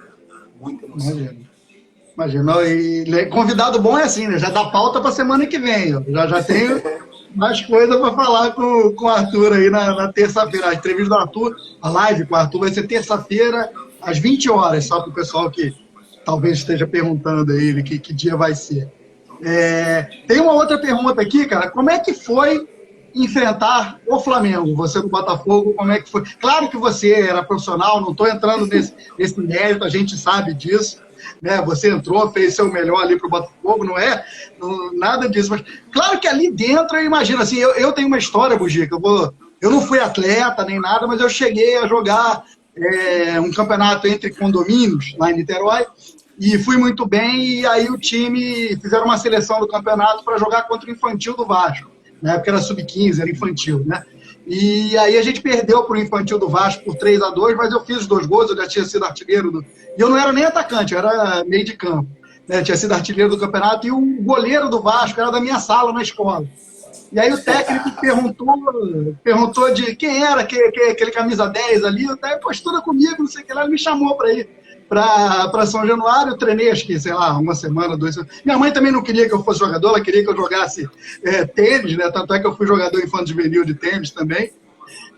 muita emoção. Imagina, e convidado bom é assim, né? Já dá pauta para semana que vem. Já tenho mais coisa para falar com o Arthur aí na terça-feira. A entrevista do Arthur, a live com o Arthur vai ser terça-feira, às 20 horas, só para o pessoal que talvez esteja perguntando aí que dia vai ser. Tem uma outra pergunta aqui, cara. Como é que foi enfrentar o Flamengo? Você do Botafogo, como é que foi? Claro que você era profissional, não estou entrando nesse mérito, a gente sabe disso. Né? Você entrou, fez seu melhor ali para o Botafogo, nada disso, mas claro que ali dentro, eu imagino assim, eu tenho uma história, Bugica, eu não fui atleta nem nada, mas eu cheguei a jogar um campeonato entre condomínios lá em Niterói e fui muito bem, e aí o time fizeram uma seleção do campeonato para jogar contra o infantil do Vasco, na época era sub-15, era infantil, né? E aí a gente perdeu para o infantil do Vasco por 3-2, mas eu fiz os 2 gols, eu já tinha sido artilheiro e eu não era nem atacante, eu era meio de campo, né? Eu tinha sido artilheiro do campeonato e o goleiro do Vasco era da minha sala na escola. E aí o técnico perguntou de quem era aquele camisa 10 ali, até postura comigo, não sei o que lá, ele me chamou para ir para São Januário, eu treinei acho que, sei lá, 1 semana, 2 semanas. Minha mãe também não queria que eu fosse jogador, ela queria que eu jogasse tênis, né? Tanto é que eu fui jogador infanto-juvenil de tênis também.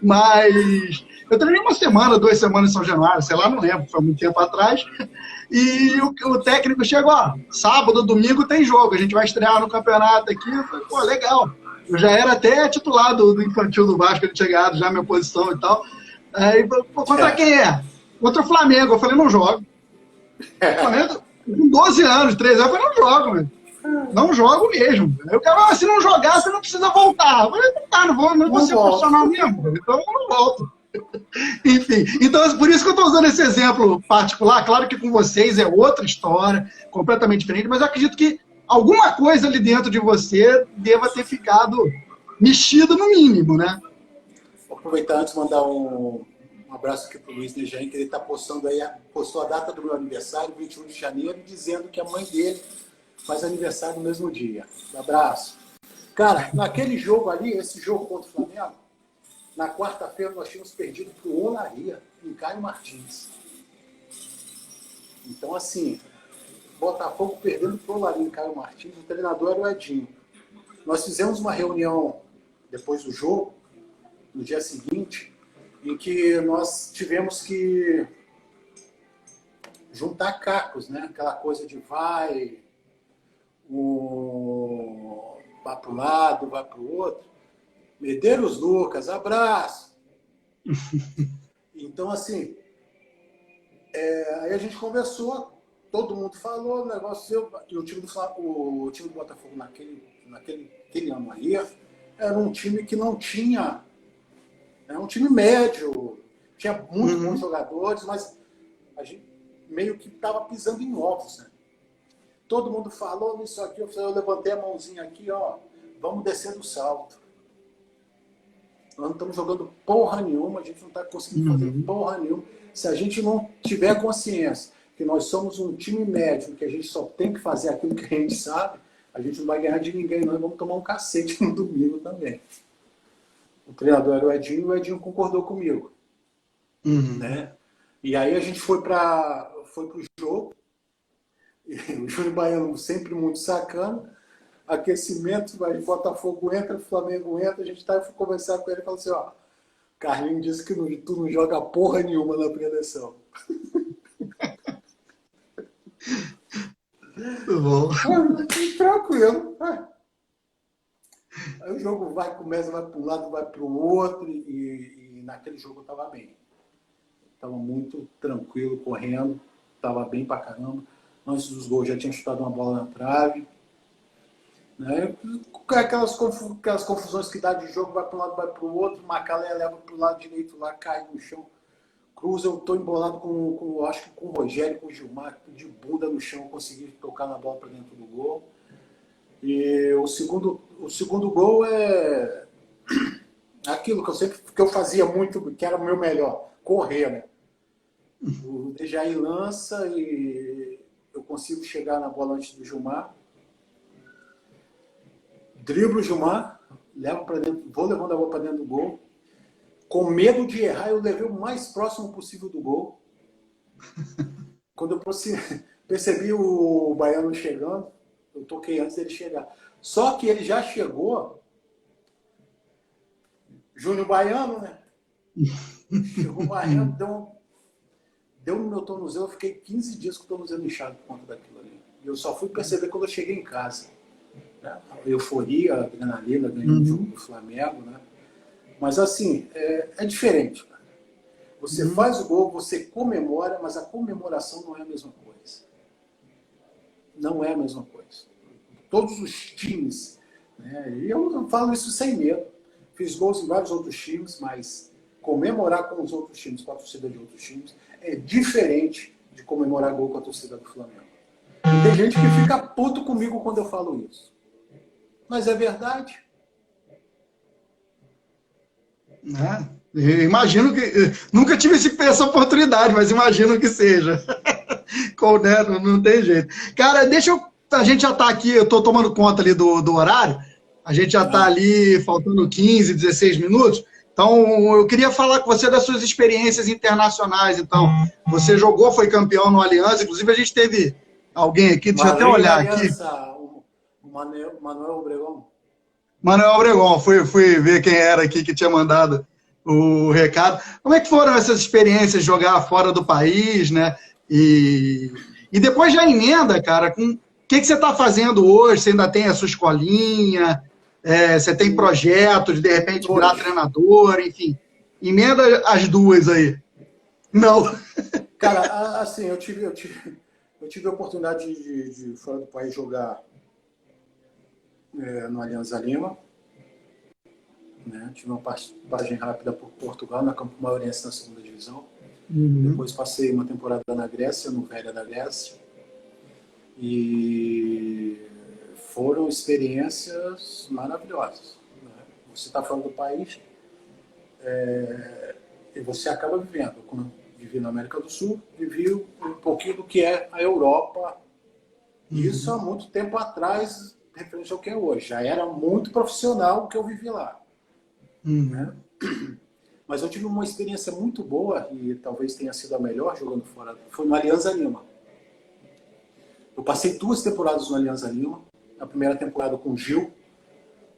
Mas eu treinei uma semana, 2 semanas em São Januário, sei lá, não lembro, foi muito tempo atrás. E o técnico chegou, ó, sábado, domingo tem jogo, a gente vai estrear no campeonato aqui. Eu falei, pô, legal. Eu já era até titular do infantil do Vasco, ele tinha ganhado já a minha posição e tal. Aí, pô, contra quem é? Contra o Flamengo. Eu falei, não jogo. Flamengo, com 12 anos, 13 anos, eu falei, não jogo, meu. Não jogo mesmo. Aí o cara, se não jogar, você não precisa voltar. Eu falei, tá, não vou ser profissional mesmo, então eu não volto. Enfim, então por isso que eu estou usando esse exemplo particular. Claro que com vocês é outra história, completamente diferente, mas eu acredito que alguma coisa ali dentro de você deva ter ficado mexido no mínimo, né? Vou aproveitar antes de mandar um abraço aqui para o Luiz Nejaim, que ele está postando aí, postou a data do meu aniversário, 21 de janeiro, dizendo que a mãe dele faz aniversário no mesmo dia. Um abraço. Cara, naquele jogo ali, esse jogo contra o Flamengo, na quarta-feira nós tínhamos perdido para o Olaria, em Caio Martins. Então, assim, Botafogo perdendo para o Olaria em Caio Martins, o treinador era o Edinho. Nós fizemos uma reunião depois do jogo, no dia seguinte, em que nós tivemos que juntar cacos, né? Aquela coisa de vai para um lado, vai para o outro. Medeiros Lucas, abraço! Então, assim, aí a gente conversou, todo mundo falou, o negócio e o time do Botafogo naquele ano aí era um time que não tinha, era um time médio, tinha muitos bons jogadores, mas a gente meio que estava pisando em ovos, né? Todo mundo falou nisso aqui, eu levantei a mãozinha aqui, ó, vamos descer do salto. Nós não estamos jogando porra nenhuma, a gente não está conseguindo fazer porra nenhuma. Se a gente não tiver consciência que nós somos um time médio, que a gente só tem que fazer aquilo que a gente sabe, a gente não vai ganhar de ninguém, nós vamos tomar um cacete no domingo também. O treinador era o Edinho concordou comigo. Né? E aí a gente foi para o jogo, e o Júnior Baiano sempre muito sacana, aquecimento, vai Botafogo entra, Flamengo entra, a gente foi conversar com ele e falou assim, ó, Carlinhos disse que tu não joga porra nenhuma na preleção. Muito bom. Tranquilo. Aí o jogo começa, vai para um lado, vai para o outro, e naquele jogo eu estava bem. Estava muito tranquilo, correndo, estava bem pra caramba. Antes dos gols já tinha chutado uma bola na trave. Né? Aquelas confusões que dá de jogo, vai para um lado, vai para o outro, Macalé leva para o lado direito lá, cai no chão. Cruza, eu estou embolado acho que com o Rogério, com o Gilmar, de bunda no chão, consegui tocar na bola para dentro do gol. E o segundo gol é aquilo que eu fazia muito, que era o meu melhor, correr, né? O Dejaí lança e eu consigo chegar na bola antes do Gilmar. Driblo o Gilmar, levo para dentro, vou levando a bola para dentro do gol. Com medo de errar, eu levei o mais próximo possível do gol. Quando eu percebi o Baiano chegando, eu toquei antes dele chegar. Só que ele já chegou. Júnior Baiano, né? Chegou o Baiano, deu no meu tornozelo, eu fiquei 15 dias com o tornozelo inchado por conta daquilo ali. E eu só fui perceber quando eu cheguei em casa. Né? A euforia, a adrenalina, ganhando o jogo do Flamengo, né? Mas assim, é diferente. Cara. Você faz o gol, você comemora, mas a comemoração não é a mesma coisa. Não é a mesma coisa. Todos os times, né? E eu falo isso sem medo. Fiz gols em vários outros times, mas comemorar com os outros times, com a torcida de outros times, é diferente de comemorar gol com a torcida do Flamengo. E tem gente que fica puto comigo quando eu falo isso. Mas é verdade. Eu imagino que... Nunca tive essa oportunidade, mas imagino que seja. Não tem jeito. Cara, a gente já está aqui, eu estou tomando conta ali do horário, a gente já está ali faltando 15, 16 minutos, então eu queria falar com você das suas experiências internacionais. Então, você jogou, foi campeão no Aliança, inclusive a gente teve alguém aqui, deixa eu até olhar aqui. O Manuel Obregón. Manuel Obregón, fui ver quem era aqui que tinha mandado o recado. Como é que foram essas experiências de jogar fora do país, né? E depois já emenda, cara, com o que você está fazendo hoje? Você ainda tem a sua escolinha? Você tem projetos de repente, virar treinador, enfim. Emenda as duas aí. Não. Cara, assim, eu tive a oportunidade de fora do país jogar no Alianza Lima. Né? Tive uma passagem rápida por Portugal, na Campo Maurense, na segunda divisão. Depois passei uma temporada na Grécia, no Velha da Grécia. E foram experiências maravilhosas. Né? Você está falando do país e você acaba vivendo. Quando vivi na América do Sul, vivi um pouquinho do que é a Europa. Isso há muito tempo atrás, referente ao que é hoje. Já era muito profissional o que eu vivi lá. Né? Mas eu tive uma experiência muito boa, e talvez tenha sido a melhor jogando fora, foi no Alianza Lima. Eu passei 2 temporadas no Alianza Lima. A primeira temporada com o Gil,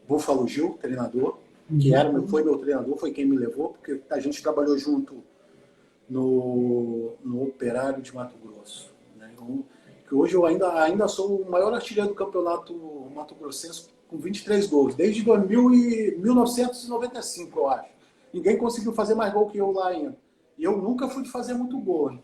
Búfalo Gil, treinador, que foi meu treinador, foi quem me levou, porque a gente trabalhou junto no Operário de Mato Grosso. Né? Que hoje eu ainda sou o maior artilheiro do campeonato mato-grossense, com 23 gols, desde 1995, eu acho. Ninguém conseguiu fazer mais gol que eu lá ainda. E eu nunca fui de fazer muito gol. Hein?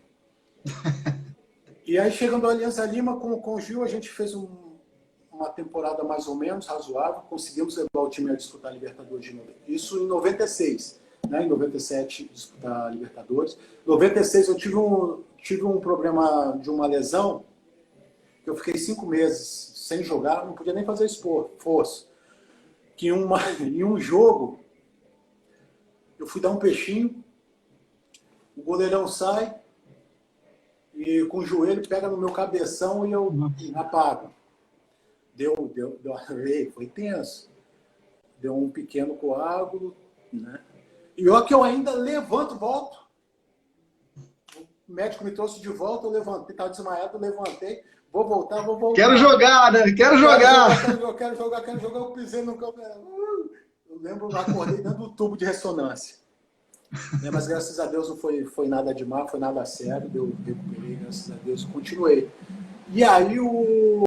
E aí, chegando ao Alianza Lima, com o Gil, a gente fez uma temporada mais ou menos razoável. Conseguimos levar o time a disputar a Libertadores. Isso em 96. Né? Em 97, disputar a Libertadores. Em 96, eu tive um problema de uma lesão, que eu fiquei 5 meses sem jogar, não podia nem fazer esforço. Que em um jogo, eu fui dar um peixinho, o goleirão sai, e com o joelho pega no meu cabeção e eu apago. Foi tenso. Deu um pequeno coágulo, né? E olha que eu ainda levanto, volto. O médico me trouxe de volta, eu levantei, estava desmaiado, eu levantei, vou voltar. Quero jogar, né? Quero jogar. Quero jogar, eu pisei no campo. Eu lembro, eu acordei dentro do tubo de ressonância. Mas graças a Deus não foi nada de mal, foi nada sério, eu recuperei, graças a Deus, continuei. E aí o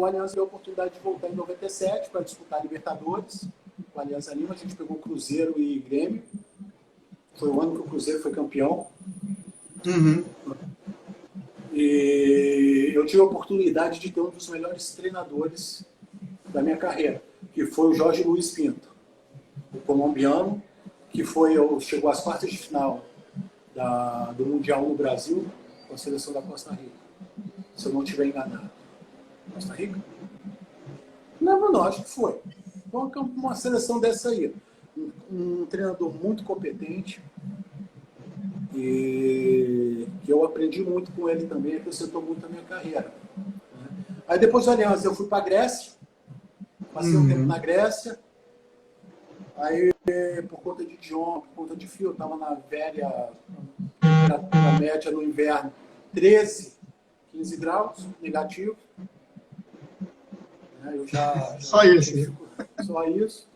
Alianza deu a oportunidade de voltar em 97 para disputar a Libertadores. O Alianza Lima, a gente pegou Cruzeiro e Grêmio. Foi o ano que o Cruzeiro foi campeão. E eu tive a oportunidade de ter um dos melhores treinadores da minha carreira, que foi o Jorge Luiz Pinto, o colombiano, que chegou às quartas de final do Mundial no Brasil com a seleção da Costa Rica. Se eu não estiver enganado. Costa Rica? Não, acho que foi. Uma seleção dessa aí. Um treinador muito competente, e que eu aprendi muito com ele também, acrescentou muito a minha carreira. Aí depois do Aliança eu fui para a Grécia, passei um tempo na Grécia, aí por conta de idioma, por conta de frio, eu estava na velha temperatura média no inverno, 13, 15 graus, negativo. Eu só isso. Só isso.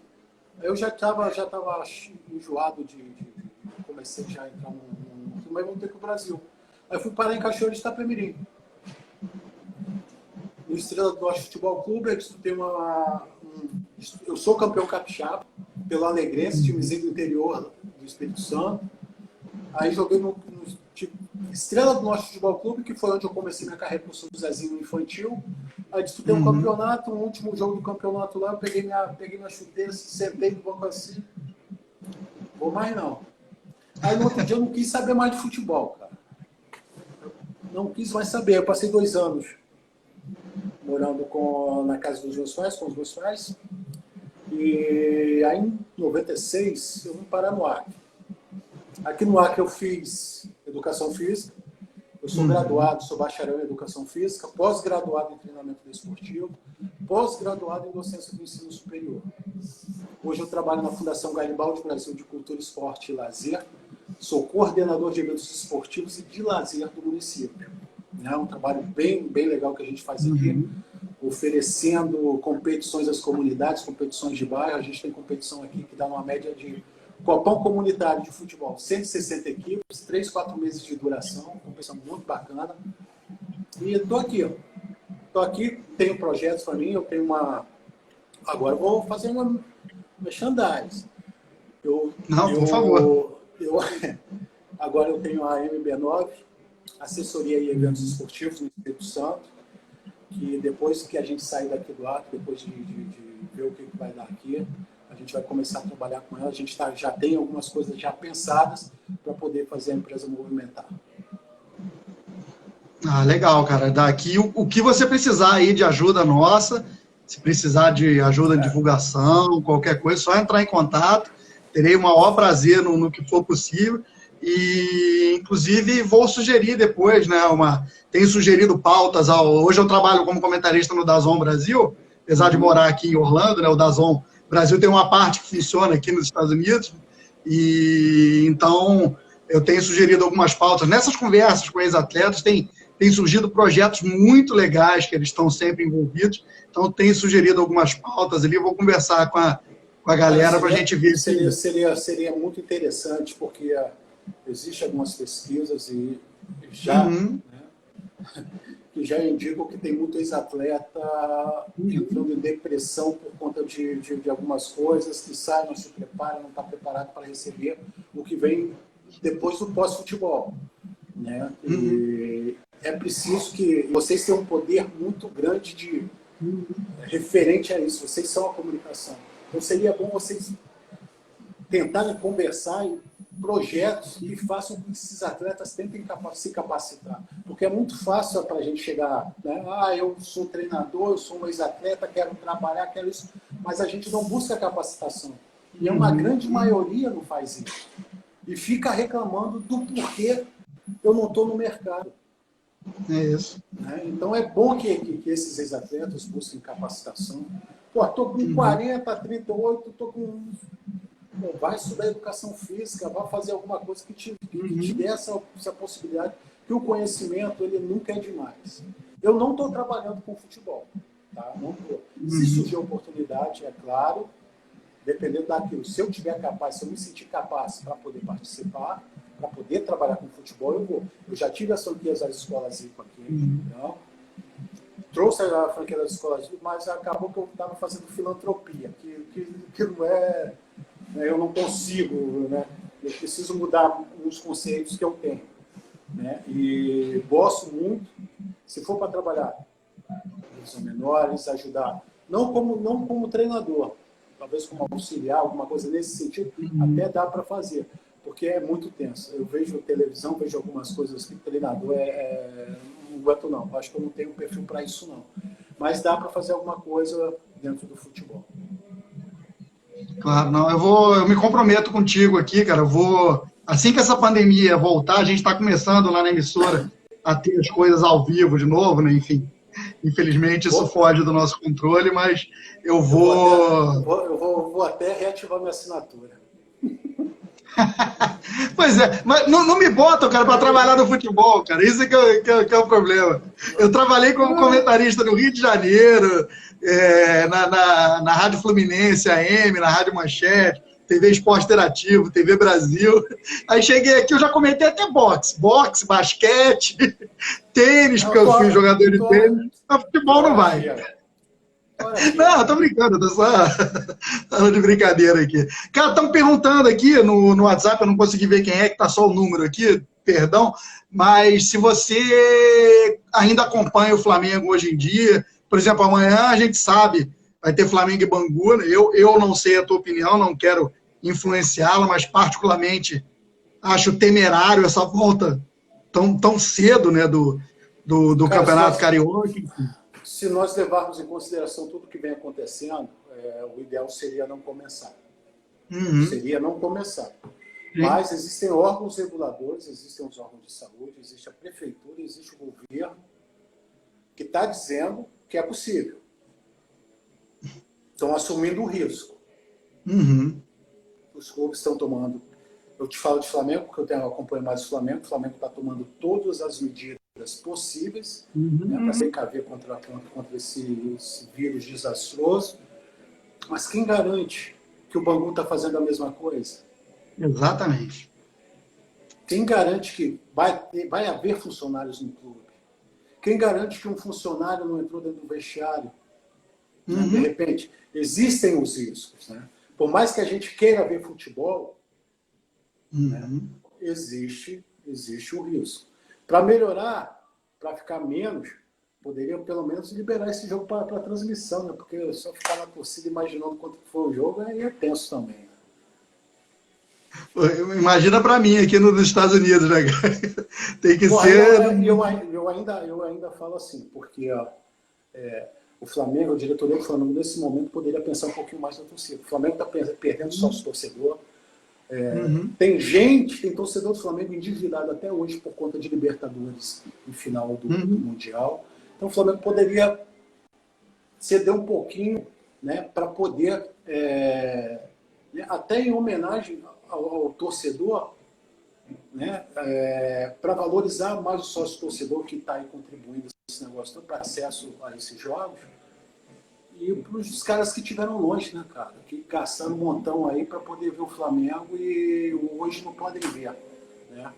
Eu já estava enjoado comecei já a entrar mas voltei para o Brasil. Aí fui parar em Cachoeira de Itapemirim. No Estrela do Norte Futebol Clube, eu sou campeão capixaba, pelo Alegrense, timezinho do interior do Espírito Santo. Aí joguei no Estrela do Norte Futebol Clube, que foi onde eu comecei minha carreira com o São Zezinho infantil. Aí disputei um campeonato, um último jogo do campeonato lá, eu peguei minha chuteira, sentei no banco assim. Vou mais não. Aí no outro dia eu não quis saber mais de futebol, cara. Não quis mais saber. Eu passei 2 anos morando na casa dos meus pais, com os meus pais. E aí em 96 eu vim parar no Acre. Aqui no Acre eu fiz educação física. Eu sou graduado, sou bacharel em educação física, pós-graduado em treinamento desportivo, pós-graduado em docência do ensino superior. Hoje eu trabalho na Fundação Garibaldi Brasil de Cultura, Esporte e Lazer. Sou coordenador de eventos esportivos e de lazer do município. É um trabalho bem legal que a gente faz aqui, oferecendo competições às comunidades, competições de bairro. A gente tem competição aqui que dá uma média de Copão comunitário de futebol, 160 equipes, 3, 4 meses de duração, competição muito bacana. E estou aqui, ó. Estou aqui, tenho projetos para mim, eu tenho uma... Agora eu vou fazer uma merchandise. Não, por favor. Agora eu tenho a MB9, assessoria e eventos esportivos no Espírito Santo, que depois que a gente sair daqui do ato, depois de ver o que vai dar aqui, a gente vai começar a trabalhar com ela. A gente já tem algumas coisas já pensadas para poder fazer a empresa movimentar. Ah, legal, cara. Daqui o que você precisar aí de ajuda nossa, se precisar de ajuda em divulgação, qualquer coisa, só entrar em contato. Terei o maior prazer no que for possível. E, inclusive, vou sugerir depois, né? Tenho sugerido pautas. Hoje eu trabalho como comentarista no DAZN Brasil, apesar de morar aqui em Orlando, né? O DAZN Brasil tem uma parte que funciona aqui nos Estados Unidos. E então eu tenho sugerido algumas pautas. Nessas conversas com ex-atletas, tem surgido projetos muito legais que eles estão sempre envolvidos. Então, tenho sugerido algumas pautas ali. Vou conversar com a galera para a gente ver. Seria muito interessante, porque existem algumas pesquisas e já, que já indicam que tem muito ex-atleta entrando em depressão por conta de algumas coisas, que sai, não se prepara, não está preparado para receber o que vem depois do pós-futebol. Né? E é preciso que vocês tenham um poder muito grande referente a isso. Vocês são a comunicação. Então seria bom vocês tentarem conversar em projetos que façam com que esses atletas tentem se capacitar. Porque é muito fácil para a gente chegar, né? Eu sou treinador, eu sou um ex-atleta, quero trabalhar, quero isso. Mas a gente não busca capacitação. E uma grande maioria não faz isso. E fica reclamando do porquê eu não estou no mercado. É isso. Então é bom que esses ex-atletas busquem capacitação. Pô, estou com 40, 38, estou com... Bom, vai estudar educação física, vai fazer alguma coisa que te dê essa possibilidade, que o conhecimento ele nunca é demais. Eu não estou trabalhando com futebol. Tá? Não tô. Se surgir oportunidade, é claro, dependendo daquilo. Se eu tiver capaz, se eu me sentir capaz para poder participar, para poder trabalhar com futebol, eu vou. Eu já tive as franquias das escolas IPA aqui, então, trouxe a franquia das escolas IPA, mas acabou que eu estava fazendo filantropia, que não é... Eu não consigo, né? Eu preciso mudar os conceitos que eu tenho. Né? E gosto muito, se for para trabalhar com menores, ajudar, não como treinador, talvez como auxiliar, alguma coisa nesse sentido, até dá para fazer. Porque é muito tenso. Eu vejo televisão, vejo algumas coisas que treinador não aguento não. Acho que eu não tenho perfil para isso não. Mas dá para fazer alguma coisa dentro do futebol. Claro, não. Eu me comprometo contigo aqui, cara. Assim que essa pandemia voltar, a gente está começando lá na emissora a ter as coisas ao vivo de novo, né? Enfim, infelizmente isso foge do nosso controle, mas eu vou até reativar minha assinatura. Pois é, mas não me botam, cara, para trabalhar no futebol, cara. Isso que é o problema. Eu trabalhei como comentarista no Rio de Janeiro, na Rádio Fluminense, AM, na Rádio Manchete, TV Esporte Interativo, TV Brasil. Aí cheguei aqui, eu já comentei até boxe, basquete, tênis, porque eu fui jogador de tênis, mas futebol não vai. Não, eu tô brincando, tô só falando de brincadeira aqui. Cara, estão perguntando aqui no WhatsApp, eu não consegui ver quem é, que tá só o número aqui, perdão, mas se você ainda acompanha o Flamengo hoje em dia, por exemplo, amanhã a gente sabe, vai ter Flamengo e Bangu, né? Eu não sei a tua opinião, não quero influenciá-la, mas particularmente acho temerário essa volta tão cedo, né, do Campeonato Carioca. Se nós levarmos em consideração tudo que vem acontecendo, o ideal seria não começar. Seria não começar. Mas existem órgãos reguladores, existem os órgãos de saúde, existe a prefeitura, existe o governo, que está dizendo que é possível. Estão assumindo o risco. Os clubes estão tomando... Eu te falo de Flamengo, porque eu acompanho mais o Flamengo. O Flamengo está tomando todas as medidas possíveis para se precaver contra esse vírus desastroso. Mas quem garante que o Bangu está fazendo a mesma coisa? Exatamente. Quem garante que vai haver funcionários no clube? Quem garante que um funcionário não entrou dentro do vestiário? Né? De repente, existem os riscos. Né? Por mais que a gente queira ver futebol, né, existe o risco. Para melhorar, para ficar menos, poderiam pelo menos liberar esse jogo para transmissão, né? Porque só ficar na torcida imaginando quanto foi o jogo é tenso também. Né? Imagina para mim aqui nos Estados Unidos, né? Tem que Bom, ser. eu ainda falo assim, porque ó, o Flamengo, a diretoria do Flamengo, nesse momento, poderia pensar um pouquinho mais na torcida. O Flamengo está perdendo sócio-torcedor. Tem torcedor do Flamengo endividado até hoje por conta de Libertadores no final do Mundial. Então o Flamengo poderia ceder um pouquinho, né, para poder, até em homenagem ao torcedor, né, para valorizar mais o sócio-torcedor que está aí contribuindo esse negócio para acesso a esses jogos. E para os caras que estiveram longe, né, cara? Que gastaram um montão aí para poder ver o Flamengo e hoje não podem ver. Né?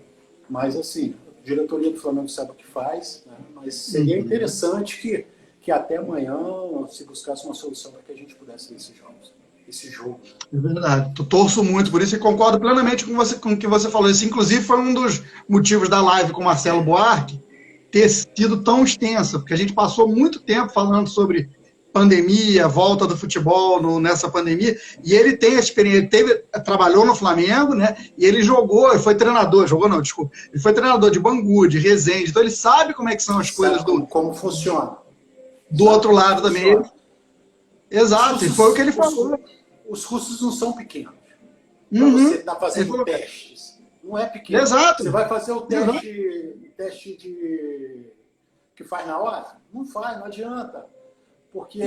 Mas, assim, a diretoria do Flamengo sabe o que faz, né? Mas seria interessante que até amanhã se buscasse uma solução para que a gente pudesse ver esse jogo. É verdade. Eu torço muito por isso e concordo plenamente com o que você falou. Isso, inclusive, foi um dos motivos da live com o Marcelo Buarque ter sido tão extensa, porque a gente passou muito tempo falando sobre pandemia, volta do futebol nessa pandemia, e ele tem a experiência, trabalhou no Flamengo, né? E ele foi treinador ele foi treinador de Bangu, de Resende, então ele sabe como é que são as coisas como funciona. Do outro lado também. Exato, e foi o que ele falou. Os custos não são pequenos. Para você estar fazendo testes. Não é pequeno. Exato. Você vai fazer o teste que faz na hora? Não faz, não adianta. Porque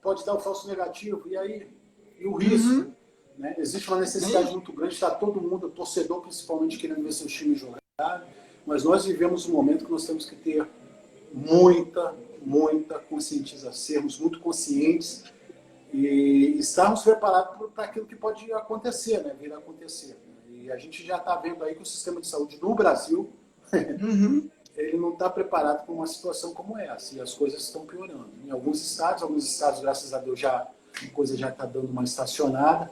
pode dar o falso negativo. E aí? E o risco? Né? Existe uma necessidade muito grande. Está todo mundo, torcedor principalmente, querendo ver seus times jogar. Mas nós vivemos um momento que nós temos que ter muita conscientização, sermos muito conscientes e estarmos preparados para aquilo que pode acontecer, né? Vir a acontecer. E a gente já está vendo aí que o sistema de saúde do Brasil ele não está preparado para uma situação como essa, e as coisas estão piorando. Em alguns estados, graças a Deus, a coisa já está dando uma estacionada,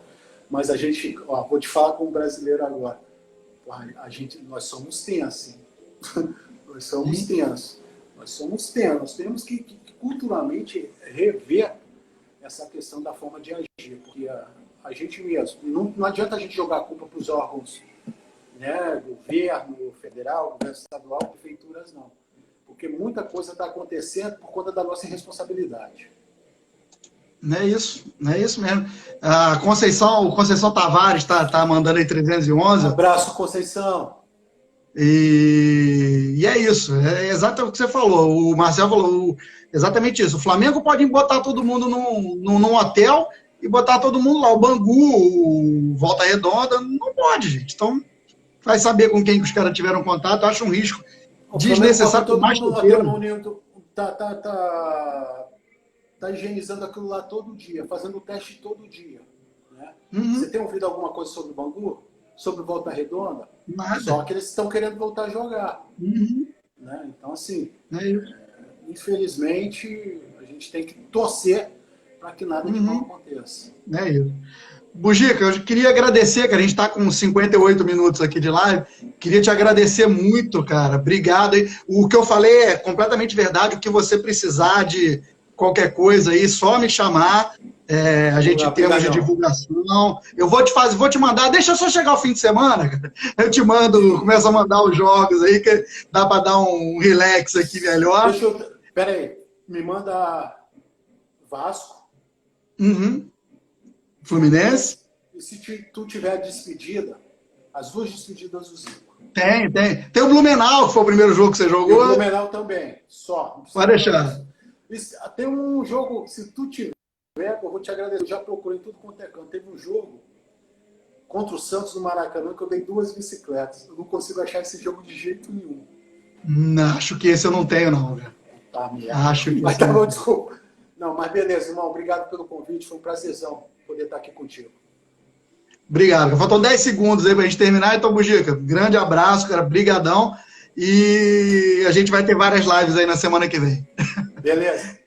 mas a gente, vou te falar como brasileiro agora, nós somos tensos, nós somos tensos. Nós temos que culturalmente rever essa questão da forma de agir, porque a gente mesmo, não adianta a gente jogar a culpa para os órgãos, né, governo federal, governo estadual, prefeituras, não. Porque muita coisa está acontecendo por conta da nossa irresponsabilidade. Não é isso mesmo. A Conceição Tavares está mandando aí 311. Um abraço, Conceição. E é isso, é exatamente o que você falou. O Marcelo falou exatamente isso. O Flamengo pode botar todo mundo num hotel e botar todo mundo lá. O Bangu, o Volta Redonda, não pode, gente. Então, vai saber com quem que os caras tiveram contato. Eu acho um risco desnecessário. Todo mundo tá higienizando aquilo lá todo dia, fazendo o teste todo dia. Né? Você tem ouvido alguma coisa sobre o Bangu? Sobre Volta Redonda? Nada. Só que eles estão querendo voltar a jogar. Né? Então, assim, infelizmente, a gente tem que torcer para que nada de mal aconteça. É isso. Bugica, eu queria agradecer, cara. A gente está com 58 minutos aqui de live. Queria te agradecer muito, cara. Obrigado. O que eu falei é completamente verdade. O que você precisar de qualquer coisa aí, só me chamar. A gente temos de divulgação. Eu vou te mandar. Deixa eu só chegar ao fim de semana, cara. Eu te mando, começo a mandar os jogos aí, que dá para dar um relax aqui melhor. Pera aí, me manda Vasco. Fluminense. E se tu tiver despedida, as duas despedidas do Zico. Tem. Tem o Blumenau, que foi o primeiro jogo que você jogou. E o Blumenau também, só. Pode deixar. Tem um jogo, se tu tiver, eu vou te agradecer. Eu já procurei tudo quanto é canto. Teve um jogo contra o Santos no Maracanã que eu dei 2 bicicletas. Eu não consigo achar esse jogo de jeito nenhum. Acho que esse eu não tenho, não, velho. Tá, merda. Acho que mas tá bom, desculpa. Não, mas beleza, irmão. Obrigado pelo convite. Foi um prazerzão poder estar aqui contigo. Obrigado. Faltam 10 segundos aí para a gente terminar. Então, Bugica, grande abraço, cara. Brigadão. E a gente vai ter várias lives aí na semana que vem. Beleza.